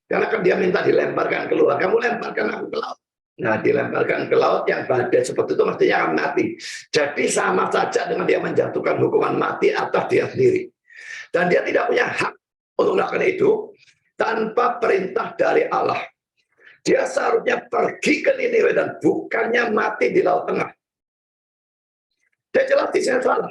Karena kan dia minta dilemparkan keluar. Kamu lemparkan aku ke laut. Nah, dilemparkan ke laut yang badai seperti itu mestinya akan mati. Jadi sama saja dengan dia menjatuhkan hukuman mati atas dia sendiri. Dan dia tidak punya hak untuk melakukan itu tanpa perintah dari Allah. Dia seharusnya pergi ke Niniwe dan bukannya mati di Laut Tengah. Dia jelas di sini salah.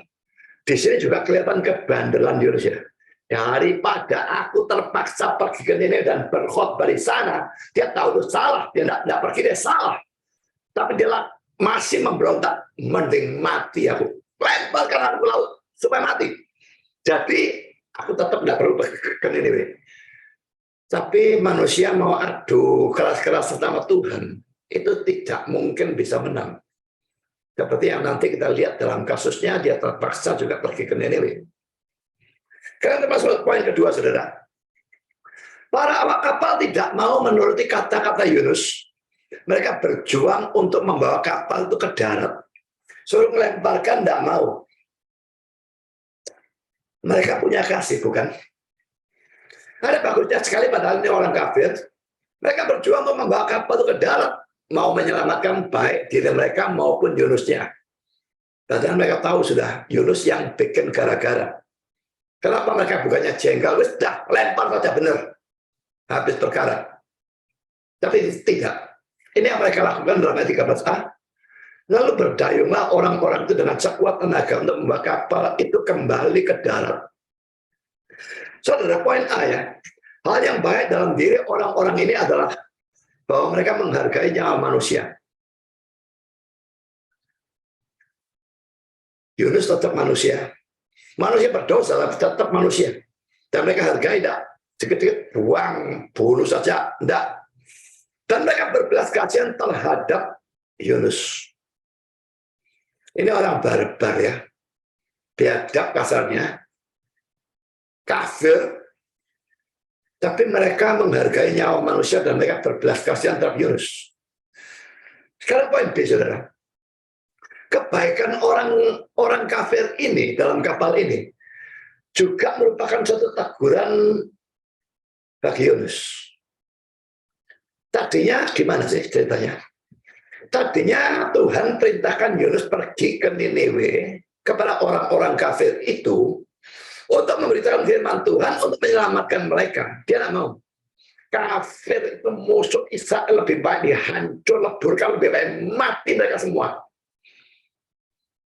Di sini juga kelihatan kebandelan Yunus ya. Daripada aku terpaksa pergi ke Niniwe dan berkhotbah di sana, dia tahu itu salah. Dia tidak pergi, dia salah. Tapi dia masih memberontak. Mending mati aku. Lemparkan aku ke laut supaya mati. Jadi aku tetap tidak perlu pergi ke Niniwe. Tapi manusia mau adu keras-keras sama Tuhan, itu tidak mungkin bisa menang. Seperti yang nanti kita lihat dalam kasusnya, dia terpaksa juga pergi ke Niniwe. Karena termasuk poin kedua, saudara. Para awak kapal tidak mau menuruti kata-kata Yunus. Mereka berjuang untuk membawa kapal itu ke darat. Suruh melemparkan, tidak mau. Mereka punya kasih, bukan? Ada bagusnya sekali padahal ini orang kafir. Mereka berjuang untuk membawa kapal itu ke darat. Mau menyelamatkan baik diri mereka maupun Yunusnya. Padahal mereka tahu sudah Yunus yang bikin gara-gara. Kenapa mereka bukannya jengkel? Sudah lempar saja benar. Habis perkara. Tapi tidak. Ini yang mereka lakukan dalam ayat 13a. Lalu berdayunglah orang-orang itu dengan sekuat tenaga untuk membawa kapal itu kembali ke darat. Saudara, poin A ya. Hal yang baik dalam diri orang-orang ini adalah bahwa mereka menghargai nyawa manusia. Yunus tetap manusia. Manusia berdosa, tapi tetap manusia. Dan mereka hargai tidak. Sedikit-sedikit buang, bunuh saja. Tidak. Dan mereka berbelas kasihan terhadap Yunus. Ini orang barbar ya. Biadab kasarnya. Kafir, tapi mereka menghargai nyawa manusia dan mereka berbelas kasihan terhadap Yunus. Sekarang poin B, saudara. Kebaikan orang kafir ini dalam kapal ini juga merupakan suatu teguran bagi Yunus. Tadinya gimana sih ceritanya? Tadinya Tuhan perintahkan Yunus pergi ke Niniwe kepada orang-orang kafir itu untuk memberitakan firman Tuhan, untuk menyelamatkan mereka. Dia tidak mau. Kafir itu musuh Israel, lebih baik dihancur, leburkan, lebih baik mati mereka semua.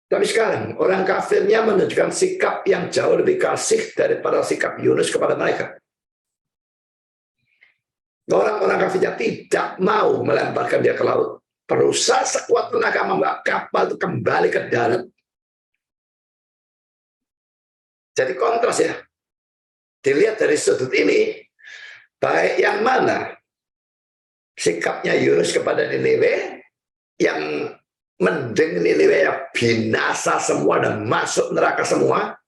Tapi sekarang, orang kafirnya menunjukkan sikap yang jauh lebih kasih daripada sikap Yunus kepada mereka. Orang-orang kafirnya tidak mau melemparkan dia ke laut. Berusaha sekuat tenaga membawa kapal itu kembali ke darat. Jadi kontras ya. Dilihat dari sudut ini, baik yang mana sikapnya Yunus kepada Niniwe, yang mending Niniwe ya binasa semua dan masuk neraka semua,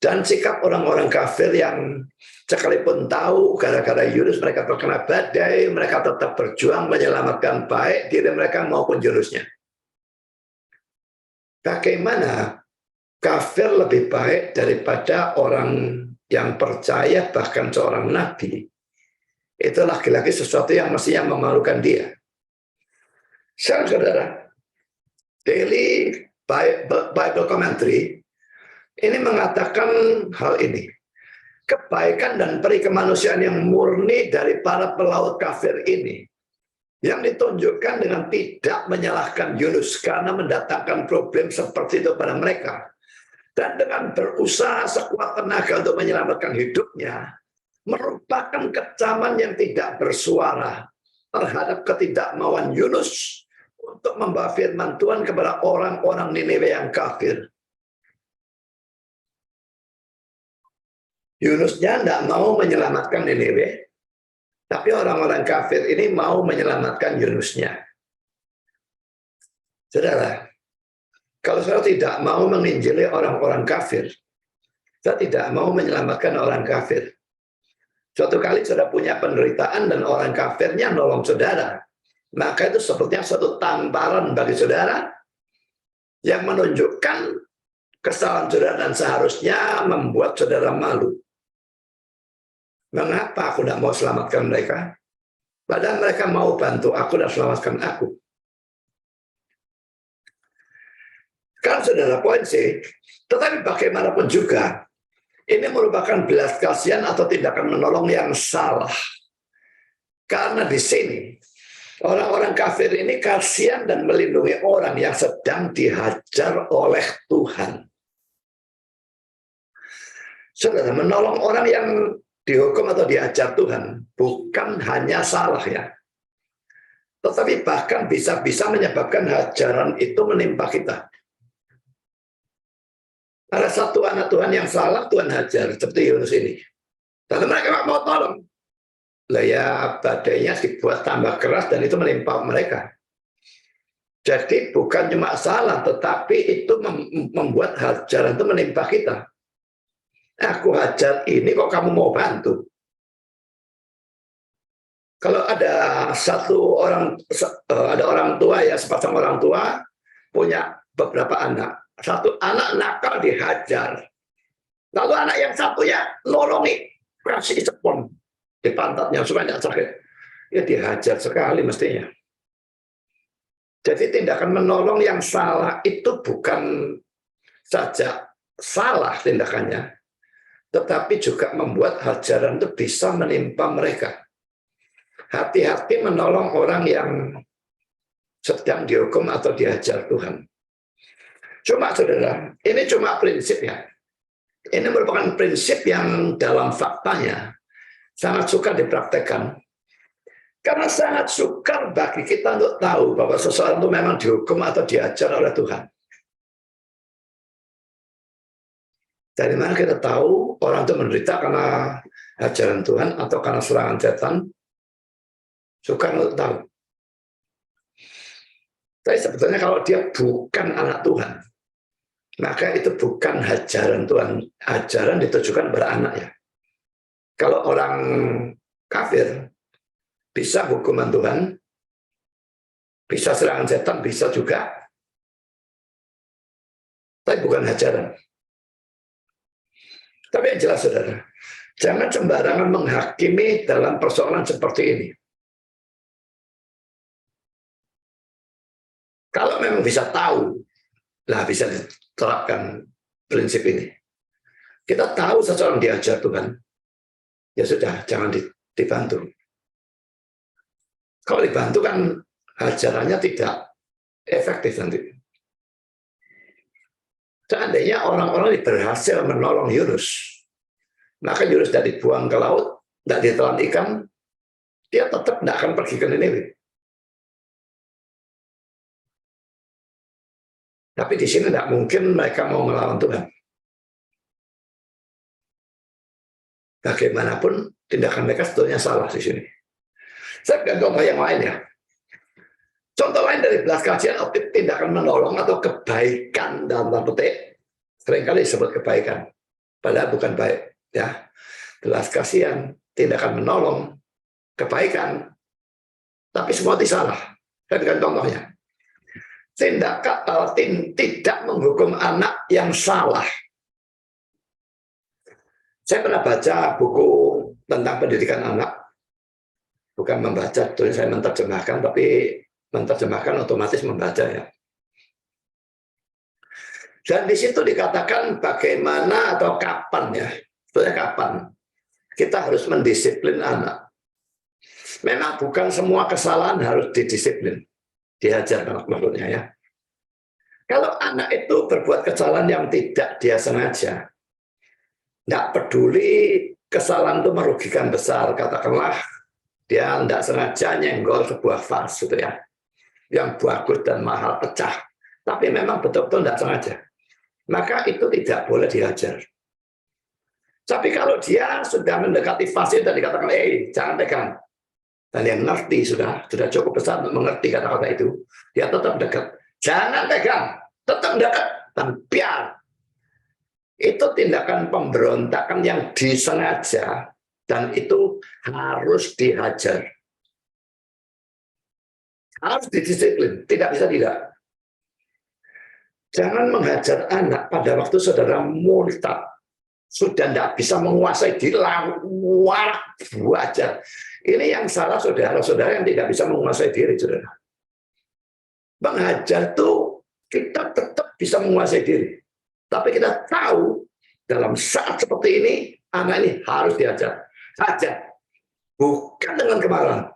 dan sikap orang-orang kafir yang sekalipun tahu gara-gara Yunus mereka terkena badai, mereka tetap berjuang menyelamatkan baik diri mereka maupun Yunusnya. Bagaimana kafir lebih baik daripada orang yang percaya, bahkan seorang nabi? Itu lagi-lagi sesuatu yang mestinya memalukan dia. Saudara, Daily Bible Commentary ini mengatakan hal ini. Kebaikan dan peri kemanusiaan yang murni dari para pelaut kafir ini yang ditunjukkan dengan tidak menyalahkan Yunus karena mendatangkan problem seperti itu pada mereka, dan dengan berusaha sekuat tenaga untuk menyelamatkan hidupnya, merupakan kecaman yang tidak bersuara terhadap ketidakmauan Yunus untuk membawa firman Tuhan kepada orang-orang Niniwe yang kafir. Yunusnya tidak mau menyelamatkan Niniwe, tapi orang-orang kafir ini mau menyelamatkan Yunusnya. Saudara, kalau saya tidak mau menginjili orang-orang kafir, saya tidak mau menyelamatkan orang kafir. Suatu kali saudara punya penderitaan dan orang kafirnya nolong saudara, maka itu sepertinya suatu tamparan bagi saudara yang menunjukkan kesalahan saudara dan seharusnya membuat saudara malu. Mengapa aku tidak mau selamatkan mereka? Padahal mereka mau bantu aku dan selamatkan aku. Kan saudara, poin sih, tetapi bagaimanapun juga, ini merupakan belas kasihan atau tindakan menolong yang salah. Karena di sini, orang-orang kafir ini kasihan dan melindungi orang yang sedang dihajar oleh Tuhan. Saudara, menolong orang yang dihukum atau diajar Tuhan bukan hanya salah ya, tetapi bahkan bisa menyebabkan hajaran itu menimpa kita. Ada satu anak Tuhan yang salah, Tuhan hajar seperti Yunus ini. Lalu mereka nggak mau tolong. Lah ya, badainya dibuat tambah keras dan itu menimpa mereka. Jadi bukan cuma salah, tetapi itu membuat hajaran itu menimpa kita. Aku hajar ini kok kamu mau bantu? Kalau ada ada orang tua ya, sepasang orang tua punya beberapa anak. Satu anak nakal dihajar. Lalu anak yang satunya nolongi, kasih cepon di pantatnya supaya tidak sakit. Ya dihajar sekali mestinya. Jadi tindakan menolong yang salah itu bukan saja salah tindakannya, tetapi juga membuat hajaran itu bisa menimpa mereka. Hati-hati menolong orang yang sedang dihukum atau dihajar Tuhan. Cuma saudara, ini cuma prinsip ya. Ini merupakan prinsip yang dalam faktanya sangat sukar dipraktekkan. Karena sangat sukar bagi kita untuk tahu bahwa seseorang itu memang dihukum atau diajar oleh Tuhan. Dari mana kita tahu orang itu menderita karena ajaran Tuhan atau karena serangan setan? Sukar untuk tahu. Tapi sebetulnya kalau dia bukan anak Tuhan, maka itu bukan ajaran Tuhan. Ajaran ditujukan pada anaknya. Kalau orang kafir, bisa hukuman Tuhan, bisa serangan setan, bisa juga. Tapi bukan ajaran. Tapi yang jelas saudara, jangan sembarangan menghakimi dalam persoalan seperti ini. Kalau memang bisa tahu, lah bisa diterapkan prinsip ini. Kita tahu seseorang diajar Tuhan, ya sudah, jangan dibantu. Kalau dibantu kan ajarannya tidak efektif nanti. Seandainya orang-orang berhasil menolong Yunus, maka Yunus tidak dibuang ke laut, tidak ditelan ikan, dia tetap tidak akan pergi ke Niniwe. Tapi di sini tidak mungkin mereka mau melawan Tuhan. Bagaimanapun tindakan mereka sebetulnya salah di sini. Saya berikan contoh yang lain ya. Contoh lain dari belas kasihan, tindakan menolong atau kebaikan dalam tanda petik. Seringkali disebut kebaikan, padahal bukan baik. Ya, belas kasihan, tindakan menolong, kebaikan, tapi semua itu salah. Saya berikan contohnya. Tindakan tidak menghukum anak yang salah. Saya pernah baca buku tentang pendidikan anak, bukan membaca, saya menerjemahkan, tapi menerjemahkan otomatis membaca ya. Dan di situ dikatakan bagaimana atau kapan ya, sebetulnya kapan kita harus mendisiplin anak. Memang bukan semua kesalahan harus didisiplin, dihajar maksudnya ya. Kalau anak itu berbuat kesalahan yang tidak dia sengaja, nggak peduli kesalahan itu merugikan besar, katakanlah dia tidak sengaja nyenggol sebuah vas gitu ya, yang bagus dan mahal pecah, tapi memang betul-betul tidak sengaja, maka itu tidak boleh dihajar. Tapi kalau dia sudah mendekati fase dan dikatakan, jangan pegang, dan yang ngerti sudah cukup besar untuk mengerti kata-kata itu, dia tetap dekat, jangan pegang, tetap dekat, dan biar. Itu tindakan pemberontakan yang disengaja, dan itu harus dihajar. Harus didisiplin, tidak bisa tidak. Jangan menghajar anak pada waktu saudara murtad, sudah tidak bisa menguasai diri, warak wajar. Ini yang salah saudara-saudara yang tidak bisa menguasai diri, saudara. Menghajar itu kita tetap bisa menguasai diri. Tapi kita tahu dalam saat seperti ini, anak ini harus dihajar. Hajar. Bukan dengan kemarahan,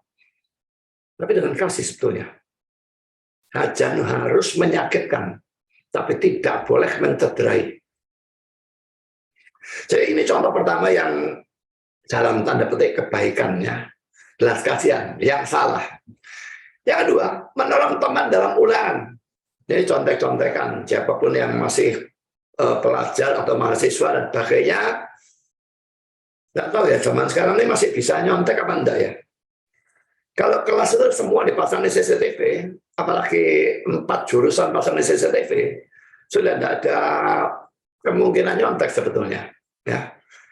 tapi dengan kasih sebetulnya. Hajar harus menyakitkan, tapi tidak boleh mencederai. Jadi ini contoh pertama yang dalam tanda petik kebaikannya, belas kasihan, yang salah. Yang kedua, menolong teman dalam ulangan. Jadi contek-contekan, siapapun yang masih pelajar atau mahasiswa dan sebagainya, nggak tahu ya, zaman sekarang ini masih bisa nyontek apa enggak ya. Kalau kelas itu semua dipasang di CCTV, apalagi 4 jurusan pasang di CCTV, sudah tidak ada kemungkinan nyontek sebetulnya. Ya,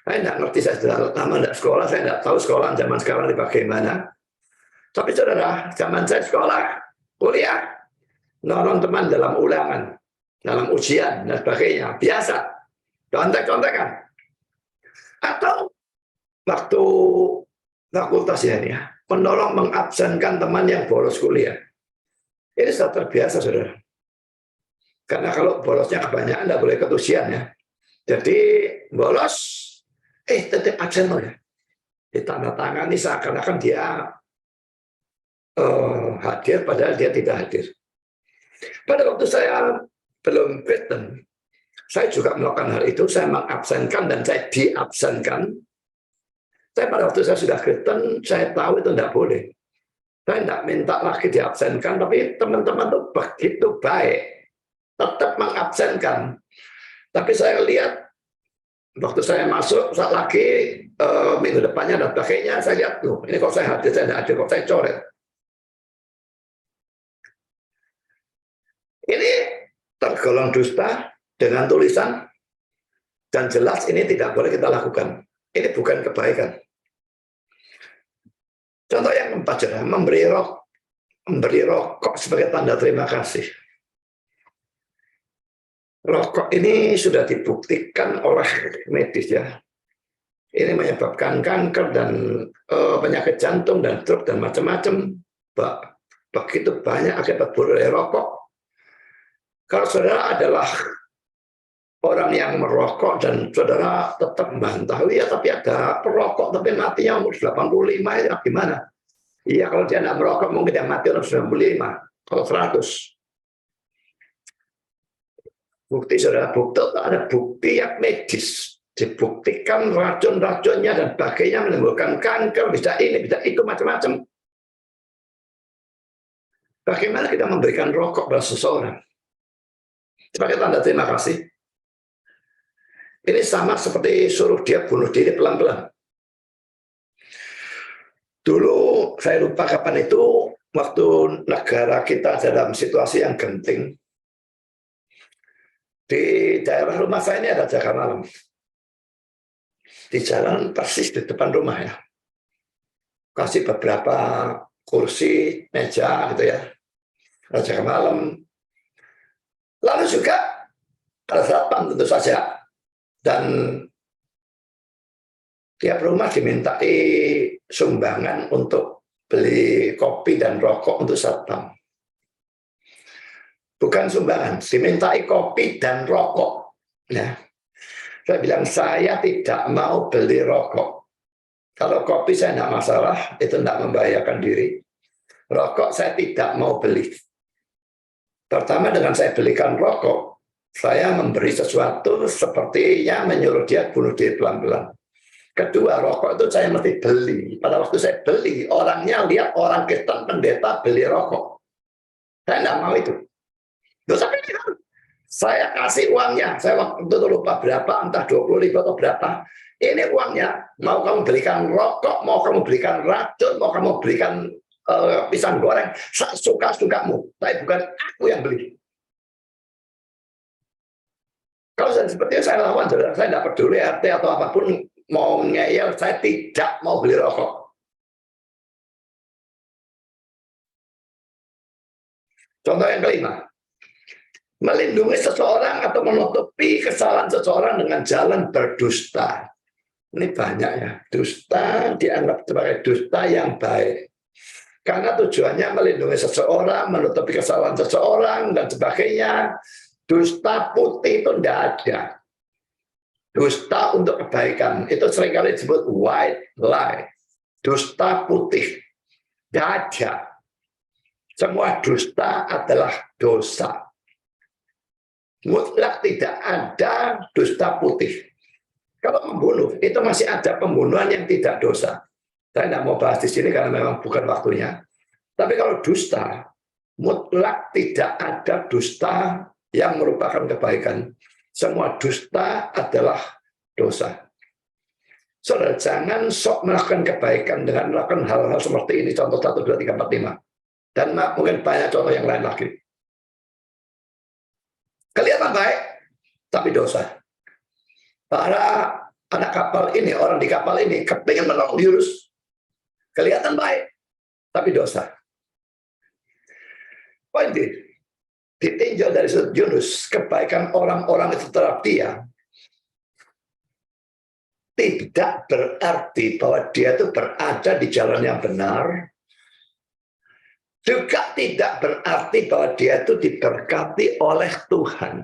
saya tidak ngerti, saya sudah lama tidak sekolah, saya tidak tahu sekolah zaman sekarang bagaimana. Tapi saudara, zaman saya sekolah, kuliah, nolong teman dalam ulangan, dalam ujian dan sebagainya, biasa, contek-contekan. Atau waktu fakultas ya, menolong mengabsenkan teman yang bolos kuliah. Ini sudah terbiasa, saudara. Karena kalau bolosnya kebanyakan, tidak boleh ikut ujian ya. Jadi bolos, tetap absen ya. Ditandatangani seakan-akan dia hadir, padahal dia tidak hadir. Pada waktu saya belum Kristen, saya juga melakukan hal itu. Saya mengabsenkan dan saya diabsenkan. Saya pada waktu saya sudah Kristen, saya tahu itu tidak boleh. Saya tidak minta lagi diabsenkan, tapi teman-teman itu begitu baik, tetap mengabsenkan. Tapi saya lihat, waktu saya masuk, saat lagi minggu depannya dan sebagainya, saya lihat, tuh, ini kok saya hadir, saya tidak hadir, kok saya coret. Ini tergolong dusta dengan tulisan, dan jelas ini tidak boleh kita lakukan. Ini bukan kebaikan. Contoh yang keempat, memberi rokok sebagai tanda terima kasih. Rokok ini sudah dibuktikan oleh medis ya. Ini menyebabkan kanker dan penyakit jantung dan stroke dan macam-macam. Begitu banyak akibat buruk dari rokok. Kalau saudara adalah orang yang merokok dan saudara tetap membantah, ya tapi ada perokok tapi matinya umur 85, ya gimana? Iya, kalau dia tidak merokok mungkin dia mati umur 95, kalau 100. Bukti saudara, ada bukti yang medis, dibuktikan racun-racunnya dan sebagainya menimbulkan kanker, bisa ini, bisa itu, macam-macam. Bagaimana kita memberikan rokok pada seseorang sebagai tanda terima kasih? Ini sama seperti suruh dia bunuh diri pelan-pelan. Dulu saya lupa kapan itu, waktu negara kita dalam situasi yang genting. Di daerah rumah saya ini ada jaga malam. Di jalan persis di depan rumah ya. Kasih beberapa kursi, meja gitu ya. Ada jaga malam. Lalu juga ada satpam tentu saja. Dan tiap rumah dimintai sumbangan untuk beli kopi dan rokok untuk satpam. Bukan sumbangan, dimintai kopi dan rokok. Nah, saya bilang saya tidak mau beli rokok. Kalau kopi saya tidak masalah, itu tidak membahayakan diri. Rokok saya tidak mau beli. Pertama, dengan saya belikan rokok, saya memberi sesuatu sepertinya menyuruh dia bunuh diri pelan-pelan. Kedua, rokok itu saya mesti beli. Pada waktu saya beli, orangnya lihat orang Kristen pendeta beli rokok. Saya tidak mau itu. Tapi saya kasih uangnya. Saya waktu itu lupa berapa, entah 20.000 atau berapa. Ini uangnya. Mau kamu belikan rokok, mau kamu belikan racun, mau kamu belikan pisang goreng, suka-sukamu. Tapi bukan aku yang beli. Kalau seperti itu saya lawan, saudara. Saya tidak peduli RT atau apapun mau ngeyel, saya tidak mau beli rokok. Contoh yang kelima, melindungi seseorang atau menutupi kesalahan seseorang dengan jalan berdusta. Ini banyak ya, dusta dianggap sebagai dusta yang baik. Karena tujuannya melindungi seseorang, menutupi kesalahan seseorang, dan sebagainya. Dusta putih itu tidak ada. Dusta untuk kebaikan, itu seringkali disebut white lie. Dusta putih, tidak ada. Semua dusta adalah dosa. Mutlak tidak ada dusta putih. Kalau membunuh, itu masih ada pembunuhan yang tidak dosa. Saya tidak mau bahas di sini karena memang bukan waktunya. Tapi kalau dusta, mutlak tidak ada dusta yang merupakan kebaikan. Semua dusta adalah dosa. Saudara, jangan sok melakukan kebaikan dengan melakukan hal-hal seperti ini. Contoh 1, 2, 3, 4, 5. Dan mungkin banyak contoh yang lain lagi. Kelihatan baik, tapi dosa. Para anak kapal ini, orang di kapal ini, kepingin menolong Yunus. Kelihatan baik, tapi dosa. Poin ditinjau dari sudut Yunus, kebaikan orang-orang itu terhadap dia tidak berarti bahwa dia itu berada di jalan yang benar. Juga tidak berarti bahwa dia itu diberkati oleh Tuhan.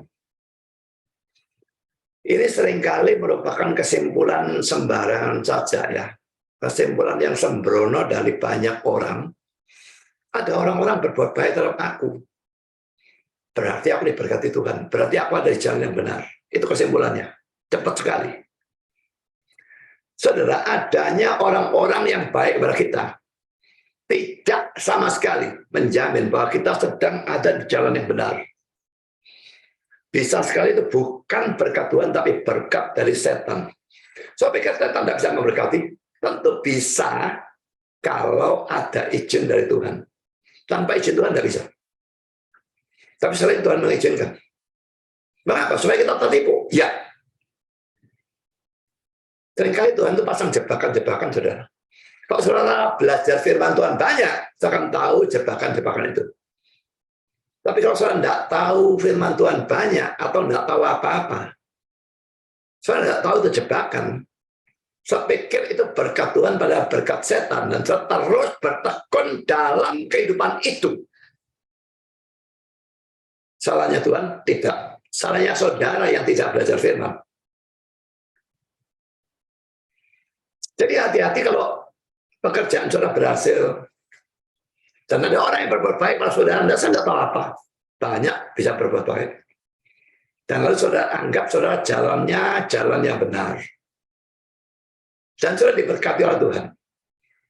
Ini seringkali merupakan kesimpulan sembarangan saja ya. Kesimpulan yang sembrono dari banyak orang. Ada orang-orang berbuat baik terhadap aku. Berarti aku diberkati Tuhan. Berarti aku ada di jalan yang benar. Itu kesimpulannya. Cepat sekali. Saudara, adanya orang-orang yang baik kepada kita tidak sama sekali menjamin bahwa kita sedang ada di jalan yang benar. Bisa sekali itu bukan berkat Tuhan, tapi berkat dari setan. So, pikir setan tidak bisa memberkati? Tentu bisa kalau ada izin dari Tuhan. Tanpa izin Tuhan tidak bisa. Tapi selain Tuhan mengizinkan. Mengapa? Supaya kita tertipu? Ya. Seringkali Tuhan itu pasang jebakan-jebakan, saudara. Kalau saudara belajar firman Tuhan banyak, saya akan tahu jebakan-jebakan itu. Tapi kalau saudara tidak tahu firman Tuhan banyak, atau tidak tahu apa-apa, saudara tidak tahu itu jebakan, saya pikir itu berkat Tuhan pada berkat setan, dan saya terus bertekun dalam kehidupan itu. Salahnya Tuhan? Tidak. Salahnya saudara yang tidak belajar firman. Jadi hati-hati kalau pekerjaan saudara berhasil, dan ada orang yang berbuat baik pada saudara, saya tidak tahu apa. Banyak bisa berbuat baik. Dan lalu saudara anggap saudara jalannya jalan yang benar. Dan saudara diberkati oleh Tuhan.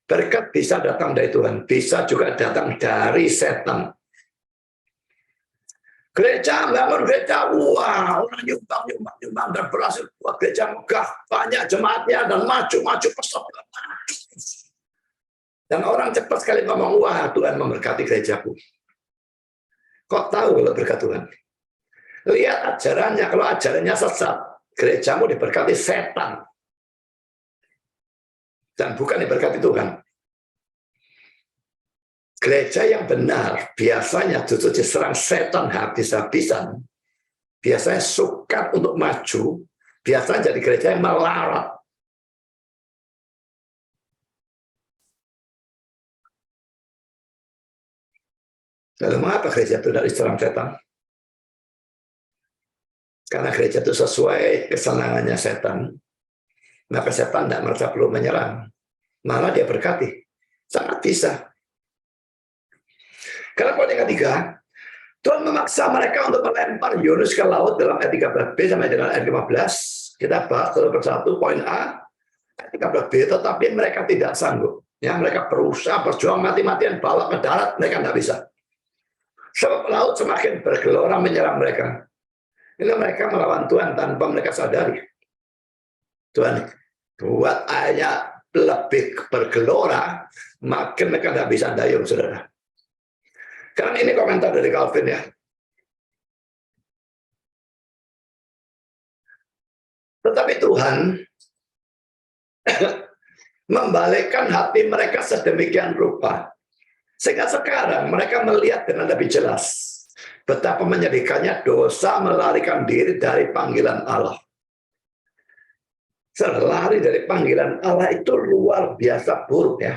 Berkat bisa datang dari Tuhan, bisa juga datang dari setan. Gereja, bangun gereja, wah, orang nyumbang, dan berhasil buat gereja megah, banyak jemaatnya, dan maju pesat. Dan orang cepat sekali ngomong, wah, Tuhan memberkati gerejaku. Kok tahu kalau berkat Tuhan? Lihat ajarannya, kalau ajarannya sesat, gerejamu diberkati setan. Dan bukan diberkati Tuhan. Gereja yang benar biasanya justru diserang setan habis-habisan. Biasanya sukar untuk maju, biasanya jadi gereja yang melarat. Lalu mengapa gereja itu dari diserang setan? Karena gereja itu sesuai kesenangannya setan, maka setan tidak merasa perlu menyerang. malah dia berkati. Sangat bisa. Karena poin yang ketiga, Tuhan memaksa mereka untuk melempar Yunus ke laut dalam ayat 13b sampai dengan ayat 15. Kita bahas satu persatu. Poin A, ayat 13b, tetapi mereka tidak sanggup. Ya, mereka berusaha berjuang mati-matian bawa ke darat, mereka tidak bisa. Sebab laut semakin bergelora menyerang mereka. Ini mereka melawan Tuhan tanpa mereka sadari. Tuhan buat airnya lebih bergelora, makin mereka tidak bisa dayung, saudara. Karena ini komentar dari Calvin ya. Tetapi Tuhan membalikkan hati mereka sedemikian rupa, sehingga sekarang mereka melihat dengan lebih jelas betapa menyedihkannya dosa melarikan diri dari panggilan Allah. Lari dari panggilan Allah itu luar biasa buruk ya.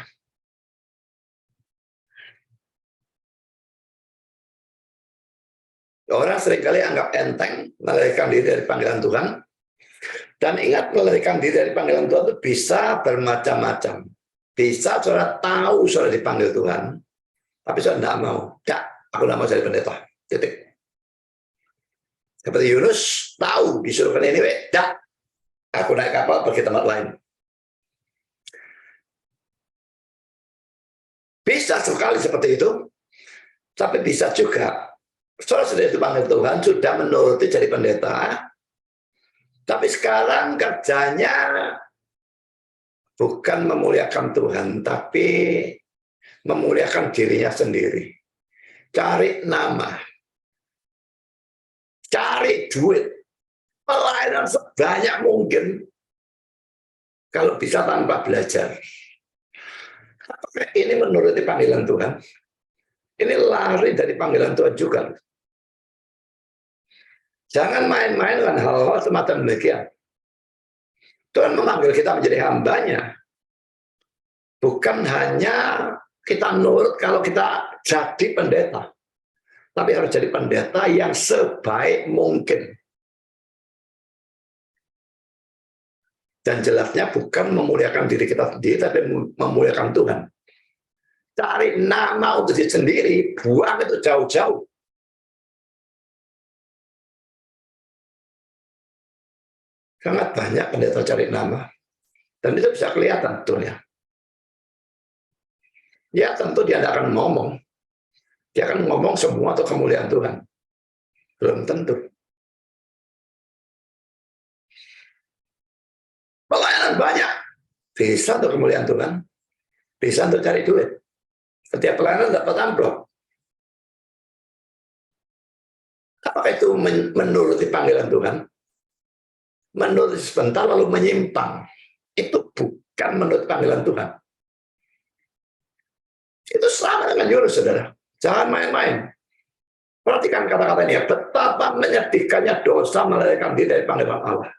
Orang seringkali anggap enteng melarikan diri dari panggilan Tuhan. Dan ingat, melarikan diri dari panggilan Tuhan itu bisa bermacam-macam. Bisa saudara tahu saudara dipanggil Tuhan, tapi saudara tidak mau. Ya, aku tidak mau jadi pendeta. Titik. Seperti Yunus tahu disuruh ke Niniwe, ya, aku naik kapal pergi tempat lain. Bisa sekali seperti itu, tapi bisa juga saudara sudah dipanggil Tuhan, sudah menuruti jadi pendeta, tapi sekarang kerjanya bukan memuliakan Tuhan, tapi memuliakan dirinya sendiri. Cari nama, cari duit, pelayanan sebanyak mungkin, kalau bisa tanpa belajar. Apakah ini menuruti panggilan Tuhan? Ini lari dari panggilan Tuhan juga. Jangan main-main dengan hal-hal semacam demikian. Tuhan memanggil kita menjadi hambanya. Bukan hanya kita nurut kalau kita jadi pendeta. Tapi harus jadi pendeta yang sebaik mungkin. Dan jelasnya bukan memuliakan diri kita sendiri, tapi memuliakan Tuhan. Cari nama untuk diri sendiri, buang itu jauh-jauh. Sangat banyak pendeta cari nama. Dan itu bisa kelihatan betul ya. Ya tentu dia tidak akan ngomong. Dia akan ngomong semua untuk kemuliaan Tuhan. Belum tentu. Pelayanan banyak. Bisa untuk kemuliaan Tuhan. Bisa untuk cari duit. Setiap pelayanan dapat amplop. Apakah itu menuruti panggilan Tuhan? Menuruti sebentar lalu menyimpang. Itu bukan menurut panggilan Tuhan. Itu sama dengan Yunus, saudara. Jangan main-main. Perhatikan kata-kata ini ya. Betapa menyedihkannya dosa melarikan diri dari panggilan Allah.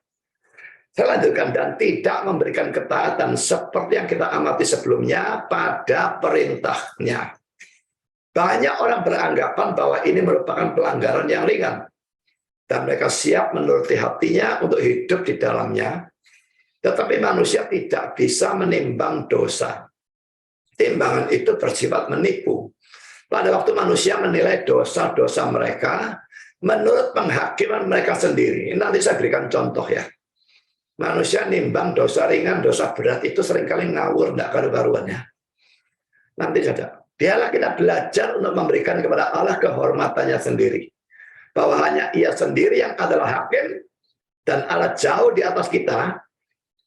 Saya lanjutkan, dan tidak memberikan ketaatan seperti yang kita amati sebelumnya pada perintahnya. Banyak orang beranggapan bahwa ini merupakan pelanggaran yang ringan. Dan mereka siap menuruti hatinya untuk hidup di dalamnya. Tetapi manusia tidak bisa menimbang dosa. Timbangan itu bersifat menipu. Pada waktu manusia menilai dosa-dosa mereka, menurut penghakiman mereka sendiri. Nanti saya berikan contoh ya. Manusia nimbang dosa ringan, dosa berat itu seringkali ngawur, tidak karu-karuannya. Nanti saja. Biarlah kita belajar untuk memberikan kepada Allah kehormatannya sendiri. Bahwa hanya Ia sendiri yang adalah hakim, dan Allah jauh di atas kita,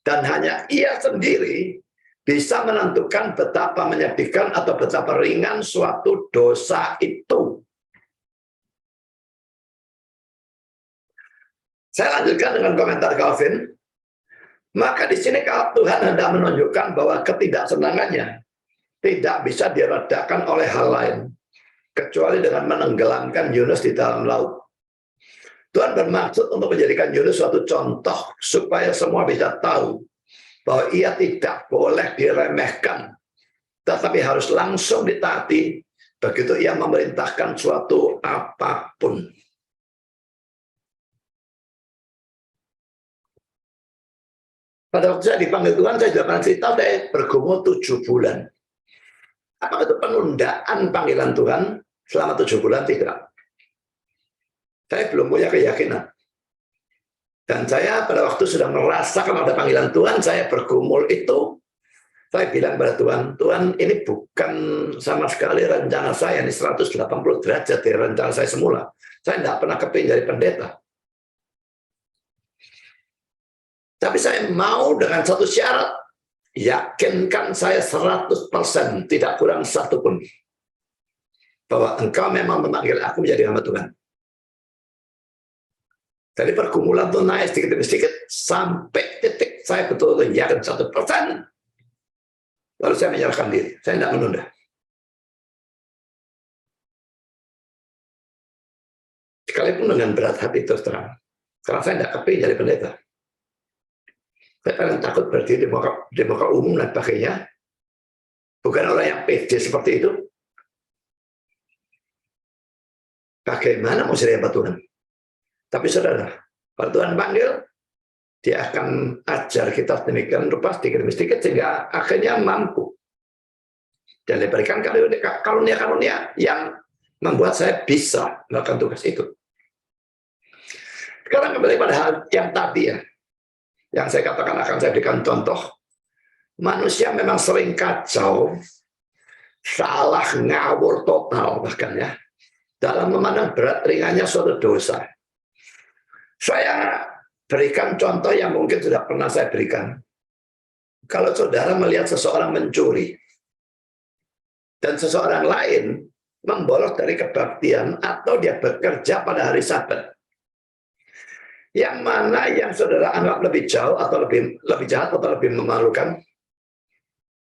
dan hanya Ia sendiri bisa menentukan betapa menyedihkan atau betapa ringan suatu dosa itu. Saya lanjutkan dengan komentar Calvin. Maka di sini Tuhan hendak menunjukkan bahwa ketidaksenangannya tidak bisa diredakan oleh hal lain, kecuali dengan menenggelamkan Yunus di dalam laut. Tuhan bermaksud untuk menjadikan Yunus suatu contoh, supaya semua bisa tahu bahwa ia tidak boleh diremehkan, tetapi harus langsung ditaati begitu ia memerintahkan suatu apapun. Pada waktu saya dipanggil Tuhan, saya juga pernah cerita, saya bergumul 7 bulan. Apakah itu penundaan panggilan Tuhan selama 7 bulan? Tidak. Saya belum punya keyakinan. Dan saya pada waktu sudah merasakan ada panggilan Tuhan, saya bergumul itu, saya bilang pada Tuhan, Tuhan ini bukan sama sekali rencana saya, ini 180 derajat dari rencana saya semula. Saya tidak pernah kepingin jadi pendeta. Tapi saya mau dengan satu syarat, yakinkan saya 100%, tidak kurang satu pun, bahwa engkau memang memanggil aku menjadi hamba Tuhan. Dari pergumulan itu naik sedikit demi sedikit, sampai titik saya betul-betul yakin 100%. Lalu saya menyerahkan diri, saya tidak menunda. Sekalipun dengan berat hati terus terang, karena saya tidak kepingin jadi pendeta. Saya paling takut berdiri di muka umum dan sebagainya. Bukan orang yang pede seperti itu. Bagaimana mau jadi hamba Tuhan? Tapi saudara, kalau Tuhan panggil, dia akan ajar kita demikian rupa sedikit demi sedikit sehingga akhirnya mampu. Dan diberikan karunia-karunia yang membuat saya bisa melakukan tugas itu. Sekarang kembali pada hal yang tadi ya, yang saya katakan akan saya berikan contoh. Manusia memang sering kacau, salah ngawur total bahkan ya, dalam memandang berat ringannya suatu dosa. Saya berikan contoh yang mungkin sudah pernah saya berikan. Kalau saudara melihat seseorang mencuri, dan seseorang lain membolos dari kebaktian, atau dia bekerja pada hari Sabat, yang mana yang saudara anggap lebih jauh, atau lebih jahat, atau lebih memalukan?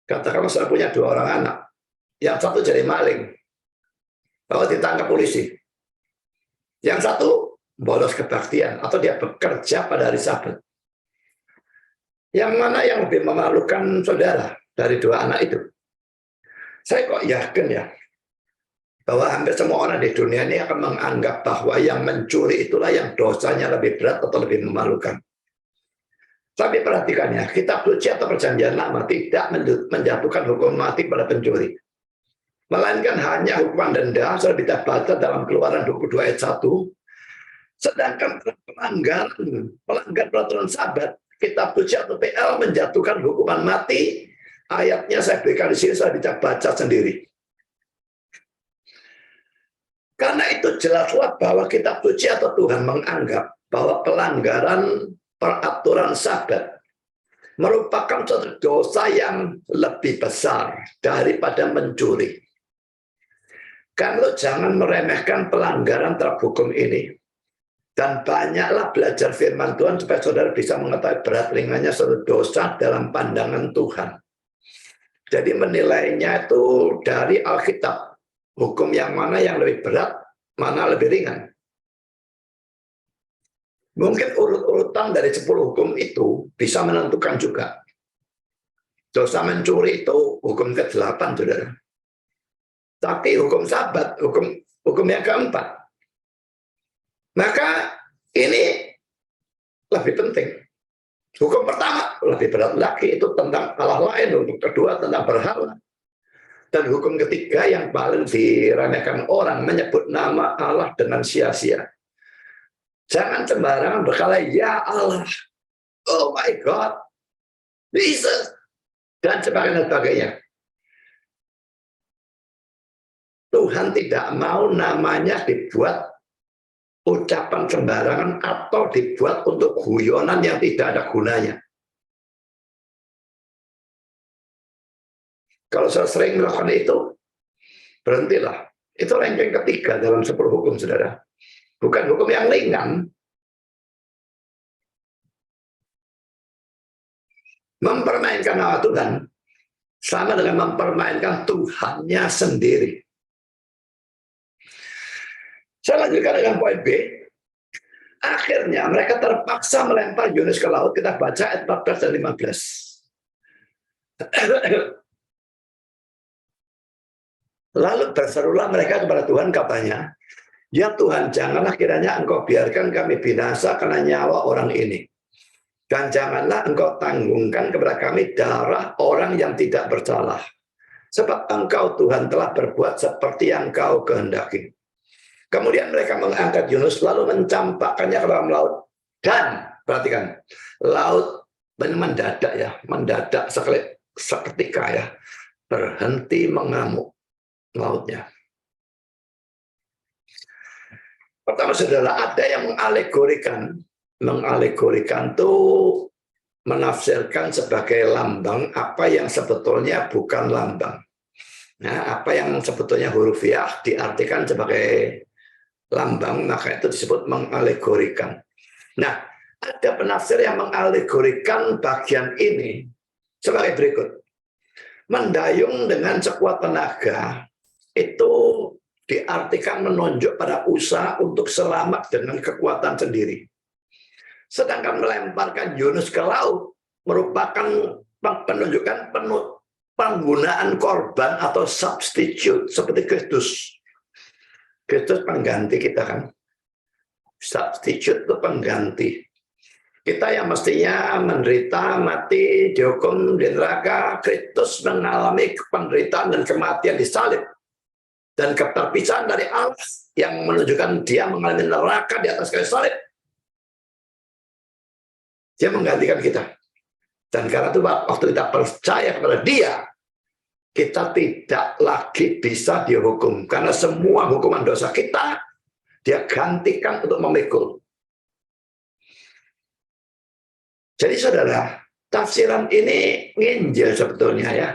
Katakanlah saudara punya 2 orang anak, yang satu jadi maling, lalu ditangkap polisi. Yang satu bolos kebaktian, atau dia bekerja pada hari Sabat. Yang mana yang lebih memalukan saudara dari 2 anak itu? Saya kok yakin ya, bahwa hampir semua orang di dunia ini akan menganggap bahwa yang mencuri itulah yang dosanya lebih berat atau lebih memalukan. Tapi perhatikan ya, kitab suci atau perjanjian lama tidak menjatuhkan hukum mati pada pencuri. Melainkan hanya hukuman denda, sudah kita baca dalam Keluaran 22 ayat 1. Sedangkan pelanggar peraturan Sabat, kitab suci atau PL menjatuhkan hukuman mati. Ayatnya saya berikan di sini, saya bisa baca sendiri. Karena itu jelaslah bahwa kitab suci atau Tuhan menganggap bahwa pelanggaran peraturan Sabat merupakan suatu dosa yang lebih besar daripada mencuri. Kalau jangan meremehkan pelanggaran terhadap hukum ini. Dan banyaklah belajar firman Tuhan supaya saudara bisa mengetahui berat ringannya suatu dosa dalam pandangan Tuhan. Jadi menilainya itu dari Alkitab. Hukum yang mana yang lebih berat, mana lebih ringan. Mungkin urut-urutan dari 10 hukum itu bisa menentukan juga. Dosa mencuri itu hukum ke-8, saudara. Tapi hukum Sabat, hukum yang keempat. Maka ini lebih penting. Hukum pertama lebih berat lagi, itu tentang Allah lain. Hukum kedua tentang berhala. Dan hukum ketiga yang paling diremehkan orang, menyebut nama Allah dengan sia-sia. Jangan sembarangan berkata, ya Allah, oh my God, Jesus, dan sebagainya. Tuhan tidak mau namanya dibuat ucapan sembarangan atau dibuat untuk guyonan yang tidak ada gunanya. Kalau saya sering melakukan itu, berhentilah. Itu ranking ketiga dalam 10 hukum, saudara. Bukan hukum yang ringan. Mempermainkan nama Tuhan sama dengan mempermainkan Tuhannya sendiri. Saya lanjutkan dengan poin B. Akhirnya mereka terpaksa melempar Yunus ke laut. Kita baca ayat 14 dan 15. Lalu berserulah mereka kepada Tuhan, katanya, ya Tuhan, janganlah kiranya Engkau biarkan kami binasa karena nyawa orang ini. Dan janganlah engkau tanggungkan kepada kami darah orang yang tidak bersalah. Sebab engkau Tuhan telah berbuat seperti yang kau kehendaki. Kemudian mereka mengangkat Yunus lalu mencampakkannya ke dalam laut. Dan, perhatikan, laut mendadak ya, mendadak seketika ya, berhenti mengamuk lautnya. Pertama saudara, ada yang mengalegorikan itu menafsirkan sebagai lambang apa yang sebetulnya bukan lambang. Nah, apa yang sebetulnya hurufiah diartikan sebagai lambang, maka itu disebut mengalegorikan. Nah, ada penafsir yang mengalegorikan bagian ini sebagai berikut. Mendayung dengan sekuat tenaga itu diartikan menunjuk pada usaha untuk selamat dengan kekuatan sendiri. Sedangkan melemparkan Yunus ke laut merupakan penunjukan penggunaan korban atau substitute seperti Kristus. Kristus pengganti kita kan. Substitute itu pengganti. Kita yang mestinya menderita, mati, dihukum di neraka, Kristus mengalami penderitaan dan kematian di salib. Dan keterpisahan dari Allah yang menunjukkan dia mengalami neraka di atas kayu salib. Dia menggantikan kita. Dan karena itu waktu kita percaya kepada dia, kita tidak lagi bisa dihukum. Karena semua hukuman dosa kita, dia gantikan untuk memikul. Jadi saudara, tafsiran ini nginjil sebetulnya ya.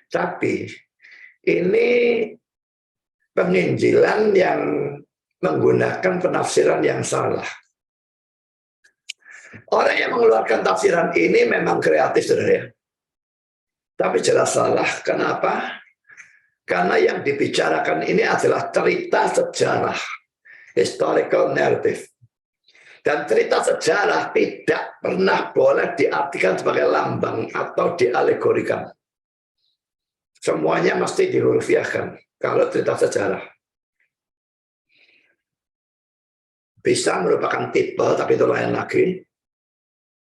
Tapi ini penginjilan yang menggunakan penafsiran yang salah. Orang yang mengeluarkan tafsiran ini memang kreatif, saudara ya. Tapi jelas salah. Kenapa? Karena yang dibicarakan ini adalah cerita sejarah. Historical narrative. Dan cerita sejarah tidak pernah boleh diartikan sebagai lambang atau dialegorikan. Semuanya mesti dihurufiahkan kalau cerita sejarah. Bisa merupakan tipe, tapi itu lain lagi.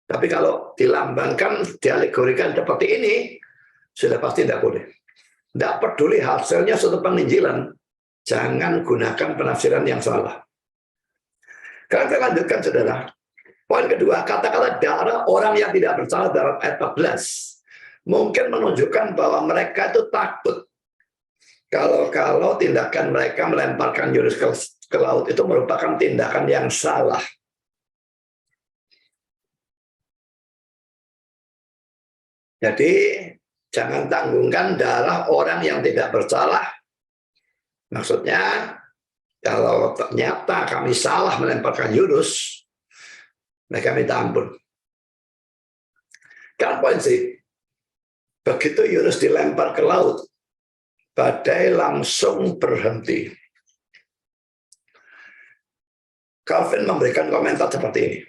Tapi kalau dilambangkan, dialegorikan seperti ini, sudah pasti tidak boleh. Tidak peduli hasilnya suatu penginjilan, jangan gunakan penafsiran yang salah. Sekarang kita lanjutkan, saudara. Poin kedua, kata-kata darah orang yang tidak bersalah dalam ayat 14 mungkin menunjukkan bahwa mereka itu takut kalau tindakan mereka melemparkan Yunus ke laut itu merupakan tindakan yang salah. Jadi jangan tanggungkan darah orang yang tidak bersalah. Maksudnya kalau ternyata kami salah melemparkan Yunus, mereka minta ampun. Kan poin sih, begitu Yunus dilempar ke laut, badai langsung berhenti. Calvin memberikan komentar seperti ini.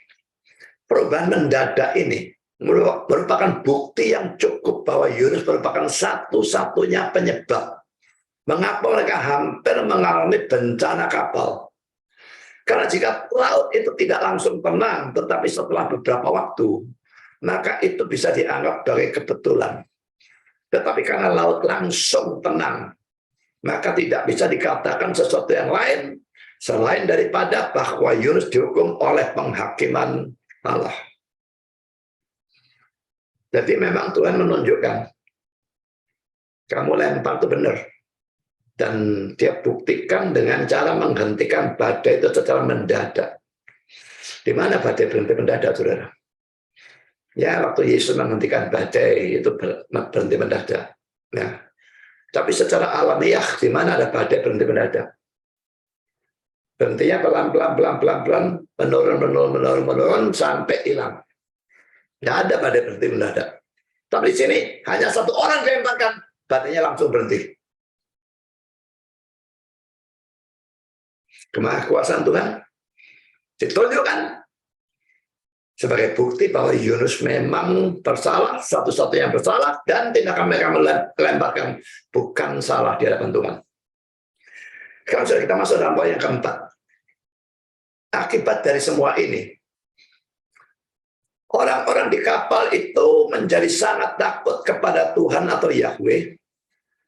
Perubahan mendadak ini merupakan bukti yang cukup bahwa Yunus merupakan satu-satunya penyebab mengapa mereka hampir mengalami bencana kapal. Karena jika laut itu tidak langsung tenang, tetapi setelah beberapa waktu, maka itu bisa dianggap sebagai kebetulan. Tetapi karena laut langsung tenang, maka tidak bisa dikatakan sesuatu yang lain selain daripada bahwa Yunus dihukum oleh penghakiman Allah. Jadi memang Tuhan menunjukkan kamu lempar itu benar. Dan dia buktikan dengan cara menghentikan badai itu secara mendadak. Di mana badai berhenti mendadak, saudara? Ya, waktu Yesus menghentikan badai itu berhenti mendadak. Ya. Tapi secara alamiah, di mana ada badai berhenti mendadak? Berhentinya pelan-pelan, menurun sampai hilang. Tidak ada badai berhenti mendadak. Tapi di sini hanya satu orang dilemparkan, badainya langsung berhenti. Kemahakuasaan Tuhan ditunjukkan sebagai bukti bahwa Yunus memang bersalah, satu-satunya yang bersalah, dan tindakan mereka melemparkan bukan salah di hadapan Tuhan. Sekarang sudah kita masuk dalam poin yang keempat. Akibat dari semua ini, Orang-orang di kapal itu menjadi sangat takut kepada Tuhan atau Yahweh.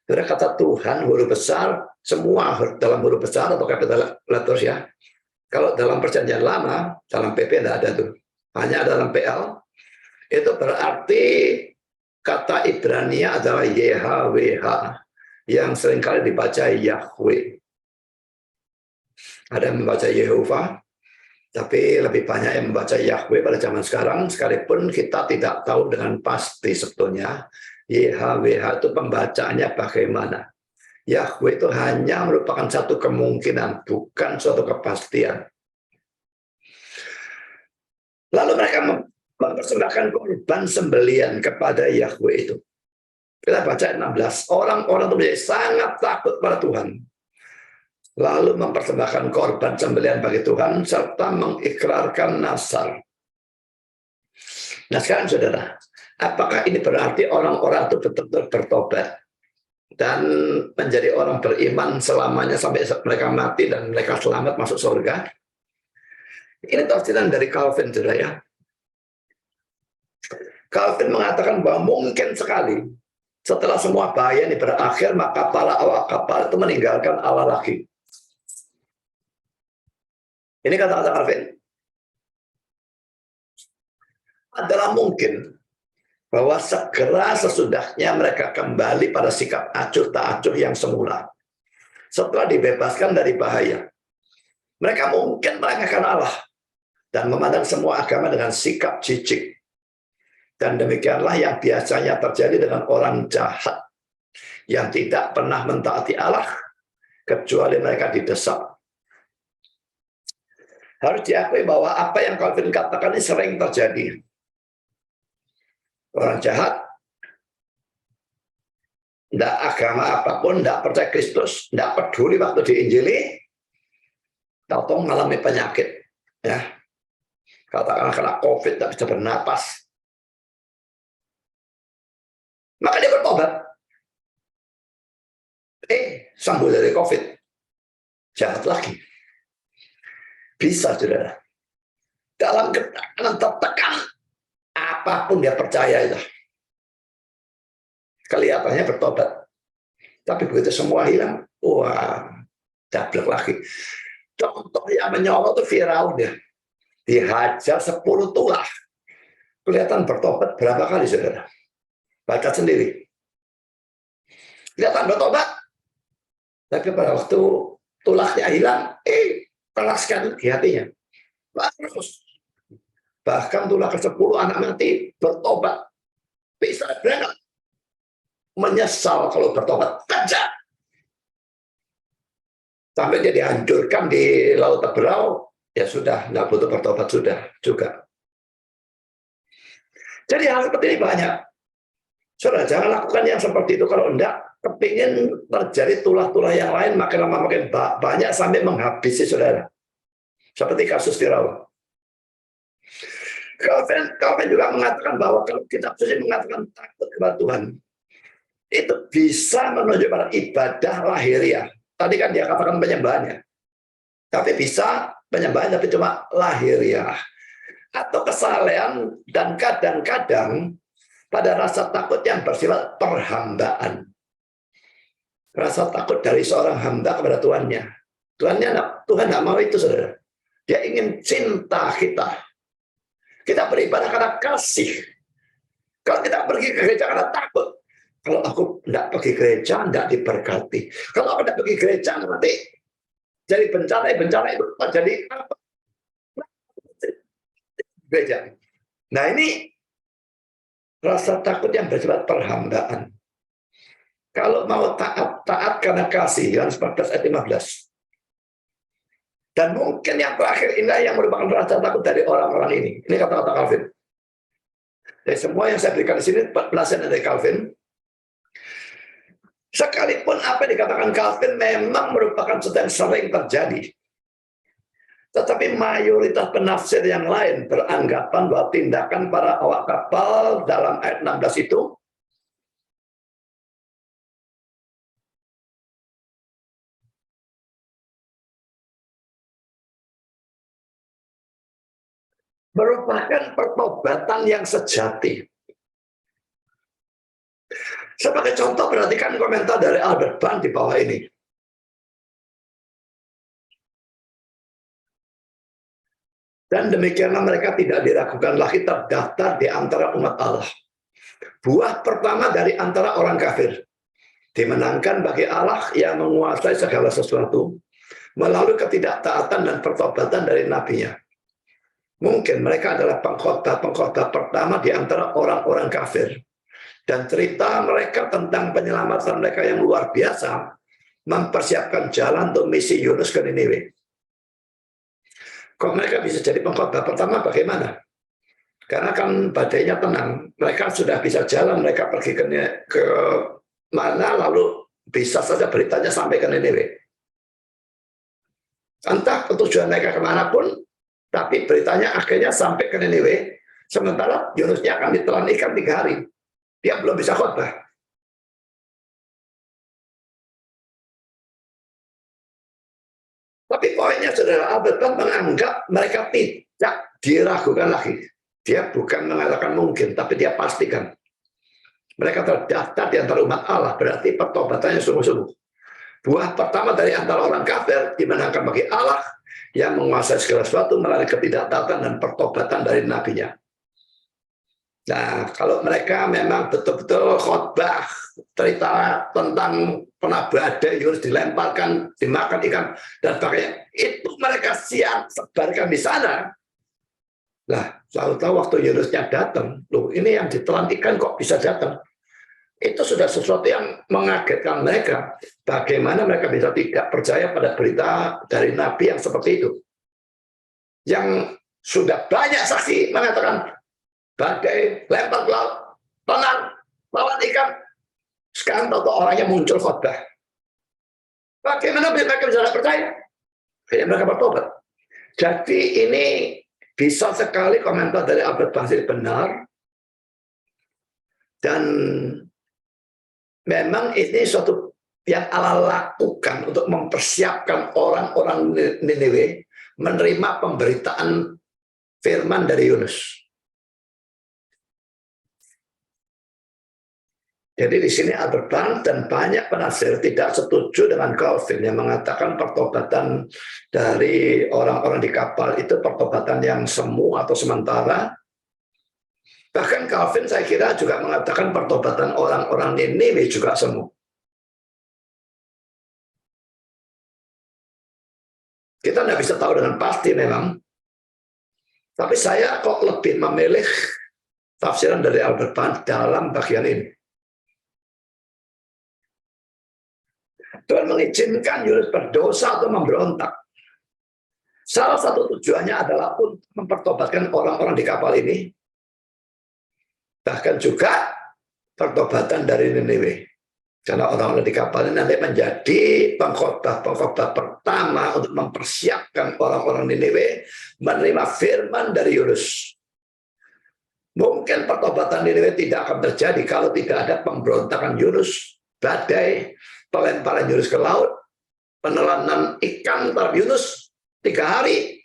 Karena kata Tuhan huruf besar, semua dalam huruf besar atau capital letters ya. Kalau dalam perjanjian lama, dalam PP tidak ada tuh. Hanya dalam PL. Itu berarti kata Ibrania adalah YHWH. Yang seringkali dibaca Yahweh. Ada yang membaca Yehova, tapi lebih banyak yang membaca Yahweh pada zaman sekarang, sekalipun kita tidak tahu dengan pasti sebetulnya YHWH itu pembacaannya bagaimana. Yahweh itu hanya merupakan satu kemungkinan, bukan suatu kepastian. Lalu mereka mempersembahkan korban sembelian kepada Yahweh itu. Kita baca 16, orang-orang itu menjadi sangat takut pada Tuhan. Lalu mempersembahkan korban sembelian bagi Tuhan, serta mengikrarkan nazar. Nah sekarang saudara, apakah ini berarti orang-orang itu betul-betul bertobat dan menjadi orang beriman selamanya sampai mereka mati dan mereka selamat masuk surga? Ini tafsiran dari Calvin, saudara ya. Calvin mengatakan bahwa mungkin sekali setelah semua bahaya ini berakhir, maka para awak kapal itu meninggalkan Allah lagi. Ini kata-kata Calvin. Adalah mungkin bahwa segera sesudahnya mereka kembali pada sikap acuh tak acuh yang semula. Setelah dibebaskan dari bahaya, mereka mungkin meremehkan Allah dan memandang semua agama dengan sikap jijik. Dan demikianlah yang biasanya terjadi dengan orang jahat yang tidak pernah mentaati Allah kecuali mereka didesak. Harus diakui bahwa apa yang Calvin katakan ini sering terjadi. Orang jahat, tidak agama apapun, tidak percaya Kristus, tidak peduli waktu diinjili, tahu-tahu mengalami penyakit. Ya, katakanlah kena COVID, tidak bisa bernapas. Maka dia bertobat. Sembuh dari COVID. Jahat lagi. Bisa, saudara. Dalam keadaan tertekan, apapun dia percaya itu. Kelihatannya bertobat. Tapi begitu semua hilang, wah, dablek lagi. Contoh yang menyolok itu viral dia. Dihajar 10 tulah. Kelihatan bertobat berapa kali, saudara? Baca sendiri. Kelihatan bertobat. Tapi pada waktu tulahnya hilang, telaskan di hatinya. Terus. Bahkan tulah ke-10 anak mati bertobat. Bisa berangkat. Menyesal kalau bertobat. Kejar. Sampai dia dihancurkan di Laut Teberau, ya sudah, nggak butuh bertobat sudah juga. Jadi hal seperti ini banyak. Saudara, jangan lakukan yang seperti itu. Kalau enggak, kepingin terjadi tulah-tulah yang lain, makin lama makin banyak sampai menghabisi saudara. Seperti kasus Firaun. Calvin juga mengatakan bahwa kalau kita suci mengatakan takut kepada Tuhan, itu bisa menuju pada ibadah lahiriah. Tadi kan dia katakan penyembahannya. Tapi bisa penyembahan tapi cuma lahiriah. Atau kesalehan dan kadang-kadang pada rasa takut yang bersifat perhambaan. Rasa takut dari seorang hamba kepada Tuhannya. Tuhan tidak mau itu, saudara. Dia ingin cinta kita. Kita beribadah karena kasih. Kalau kita pergi ke gereja karena takut. Kalau aku tidak pergi gereja, tidak diberkati. Kalau aku tidak pergi gereja, nanti jadi bencana itu terjadi apa? Gereja. Nah ini rasa takut yang bersifat perhambaan. Kalau mau taat karena kasih, Yohanes 14 ayat 15. Dan mungkin yang terakhir inilah yang merupakan rasa takut dari orang-orang ini. Ini kata-kata Calvin. Dari semua yang saya berikan di sini, 14 dari Calvin. Sekalipun apa yang dikatakan Calvin memang merupakan sesuatu yang sering terjadi. Tetapi mayoritas penafsir yang lain beranggapan bahwa tindakan para awak kapal dalam ayat 16 itu merupakan pertobatan yang sejati. Sebagai contoh, perhatikan komentar dari Albert Barnes di bawah ini. Dan demikianlah mereka tidak diragukan lagi terdaftar di antara umat Allah. Buah pertama dari antara orang kafir. Dimenangkan bagi Allah yang menguasai segala sesuatu melalui ketidaktaatan dan pertobatan dari nabinya. Mungkin mereka adalah pengkhotbah-pengkhotbah pertama di antara orang-orang kafir. Dan cerita mereka tentang penyelamatan mereka yang luar biasa mempersiapkan jalan untuk misi Yunus ke Niniwe. Kok mereka bisa jadi pengkhotbah pertama bagaimana? Karena kan badainya tenang, mereka sudah bisa jalan, mereka pergi ke mana, lalu bisa saja beritanya sampai ke Niniwe. Entah tujuan mereka kemanapun, tapi beritanya akhirnya sampai ke Niniwe, sementara Yunusnya akan ditelan ikan 3 hari. Dia belum bisa khotbah. Tapi poinnya saudara, Albert Barnes menganggap mereka tidak diragukan lagi. Dia bukan mengatakan mungkin, tapi dia pastikan. Mereka terdaftar di antara umat Allah, berarti pertobatannya sungguh-sungguh. Buah pertama dari antara orang kafir dimenangkan bagi Allah yang menguasai segala sesuatu melalui ketidaktaatan dan pertobatan dari nabinya. Nah, kalau mereka memang betul-betul khotbah, cerita tentang pernah badai, Yunus dilemparkan, dimakan ikan, dan sebagainya, itu mereka siap sebarkan di sana. Lah, tahu-tahu waktu Yunusnya datang, loh ini yang ditelan ikan kok bisa datang? Itu sudah sesuatu yang mengagetkan mereka. Bagaimana mereka bisa tidak percaya pada berita dari Nabi yang seperti itu? Yang sudah banyak saksi mengatakan, badai, lempar ke laut, tenang, lawan ikan. Sekarang tahu orangnya muncul khotbah. Bagaimana mereka bisa percaya? Akhirnya mereka bertobat. Jadi ini bisa sekali komentar dari Albert Barnes benar. Dan memang ini suatu yang Allah lakukan untuk mempersiapkan orang-orang Niniwe menerima pemberitaan firman dari Yunus. Jadi di sini Albert Barnes dan banyak penafsir tidak setuju dengan Calvin yang mengatakan pertobatan dari orang-orang di kapal itu pertobatan yang semu atau sementara. Bahkan Calvin saya kira juga mengatakan pertobatan orang-orang Niniwe juga semu. Kita tidak bisa tahu dengan pasti memang. Tapi saya kok lebih memilih tafsiran dari Albert Barnes dalam bagian ini. Tuhan mengizinkan Yunus berdosa atau memberontak. Salah satu tujuannya adalah untuk mempertobatkan orang-orang di kapal ini. Bahkan juga pertobatan dari Niniwe. Karena orang-orang di kapal ini nanti menjadi pengkhotbah pertama untuk mempersiapkan orang-orang Niniwe menerima firman dari Yunus. Mungkin pertobatan Niniwe tidak akan terjadi kalau tidak ada pemberontakan Yunus, badai, pelemparan Yunus ke laut, penelanan ikan terhadap Yunus 3 hari,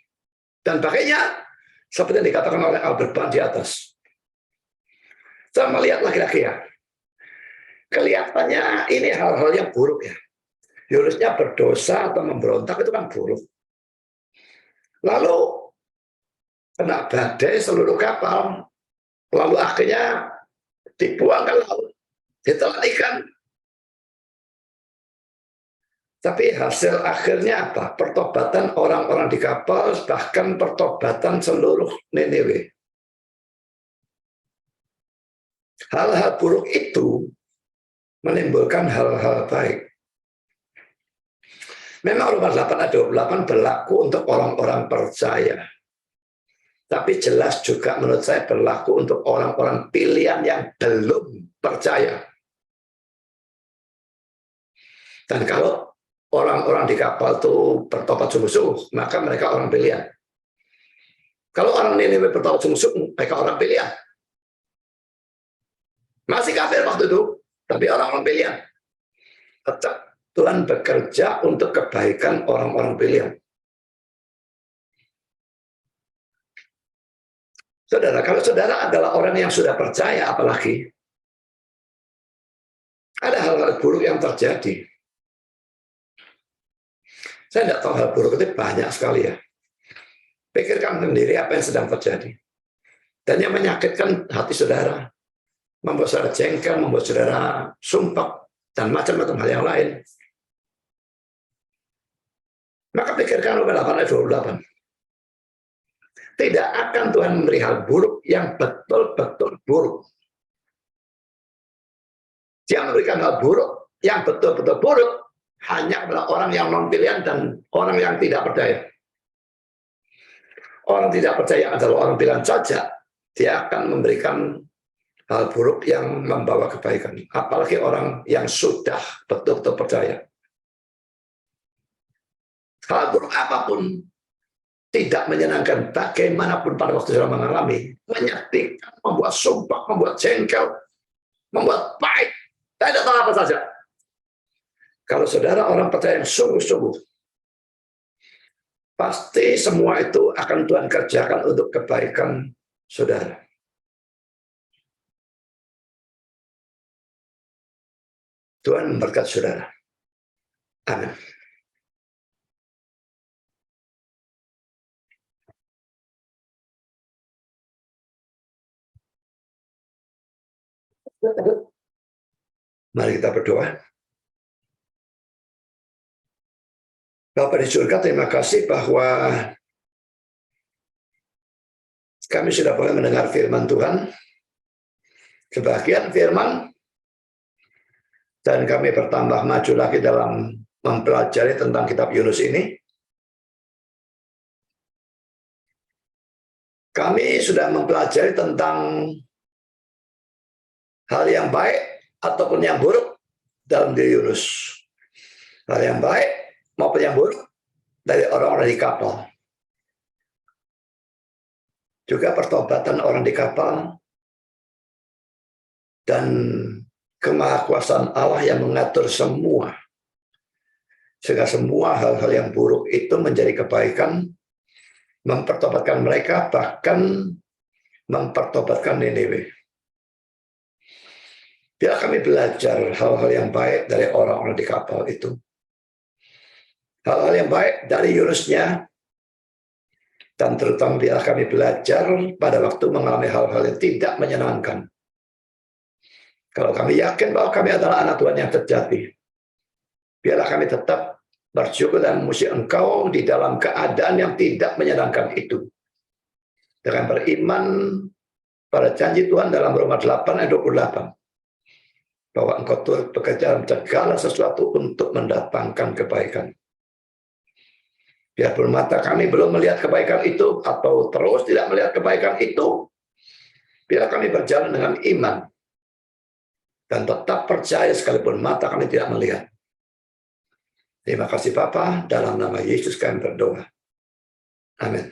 dan sebagainya, seperti yang dikatakan oleh Albert Barnes di atas. Saya melihat lagi-lagi ya, kelihatannya ini hal-hal yang buruk ya. Yunusnya berdosa atau memberontak itu kan buruk. Lalu kena badai seluruh kapal, lalu akhirnya dibuang ke laut, ditelan ikan. Tapi hasil akhirnya apa? Pertobatan orang-orang di kapal, bahkan pertobatan seluruh Niniwe. Hal-hal buruk itu menimbulkan hal-hal baik. Memang Roma 8 ayat 28 berlaku untuk orang-orang percaya. Tapi jelas juga menurut saya berlaku untuk orang-orang pilihan yang belum percaya. Dan kalau orang-orang di kapal itu bertobat sungguh-sungguh, maka mereka orang pilihan. Kalau orang Niniwe bertobat sungguh-sungguh, mereka orang pilihan. Masih kafir waktu itu, tapi orang-orang pilihan. Tetap Tuhan bekerja untuk kebaikan orang-orang pilihan. Saudara, kalau saudara adalah orang yang sudah percaya, apalagi ada hal-hal buruk yang terjadi. Saya tidak tahu hal buruk itu banyak sekali ya. Pikirkan sendiri apa yang sedang terjadi. Dan yang menyakitkan hati saudara, membuat saudara jengkel, membuat saudara sumpah, dan macam-macam hal yang lain. Maka pikirkan Roma 8 ayat 28. Tidak akan Tuhan memberi hal buruk yang betul-betul buruk. Dia memberikan hal buruk yang betul-betul buruk hanya kepada orang yang non-pilihan dan orang yang tidak percaya. Orang tidak percaya adalah orang pilihan saja. Dia akan memberikan hal buruk yang membawa kebaikan. Apalagi orang yang sudah betul-betul percaya. Hal buruk apapun tidak menyenangkan bagaimanapun pada waktu saudara mengalami. Menyakitkan, membuat sumpah, membuat jengkel, membuat baik. Saya tidak tahu apa saja. Kalau saudara orang percaya yang sungguh-sungguh, pasti semua itu akan Tuhan kerjakan untuk kebaikan saudara. Tuhan memberkati saudara. Amin. Mari kita berdoa. Bapa di surga, terima kasih bahwa kami sudah boleh mendengar firman Tuhan. Kebahagiaan firman, dan kami bertambah maju lagi dalam mempelajari tentang kitab Yunus ini. Kami sudah mempelajari tentang hal yang baik ataupun yang buruk dalam diri Yunus. Hal yang baik maupun yang buruk dari orang-orang di kapal. Juga pertobatan orang di kapal dan kemahakuasaan Allah yang mengatur semua. Sehingga semua hal-hal yang buruk itu menjadi kebaikan, mempertobatkan mereka, bahkan mempertobatkan Niniwe. Biar kami belajar hal-hal yang baik dari orang-orang di kapal itu. Hal-hal yang baik dari Yunusnya, dan terutama biar kami belajar pada waktu mengalami hal-hal yang tidak menyenangkan. Kalau kami yakin bahwa kami adalah anak Tuhan yang sejati, biarlah kami tetap bersyukur dan memuji Engkau di dalam keadaan yang tidak menyenangkan itu. Dengan beriman pada janji Tuhan dalam Roma 8 ayat 28. Bahwa Engkau turut bekerja dalam segala sesuatu untuk mendatangkan kebaikan. Biarpun mata kami belum melihat kebaikan itu, atau terus tidak melihat kebaikan itu, biar kami berjalan dengan iman. Dan tetap percaya sekalipun mata kami tidak melihat. Terima kasih Bapa, dalam nama Yesus kami berdoa. Amin.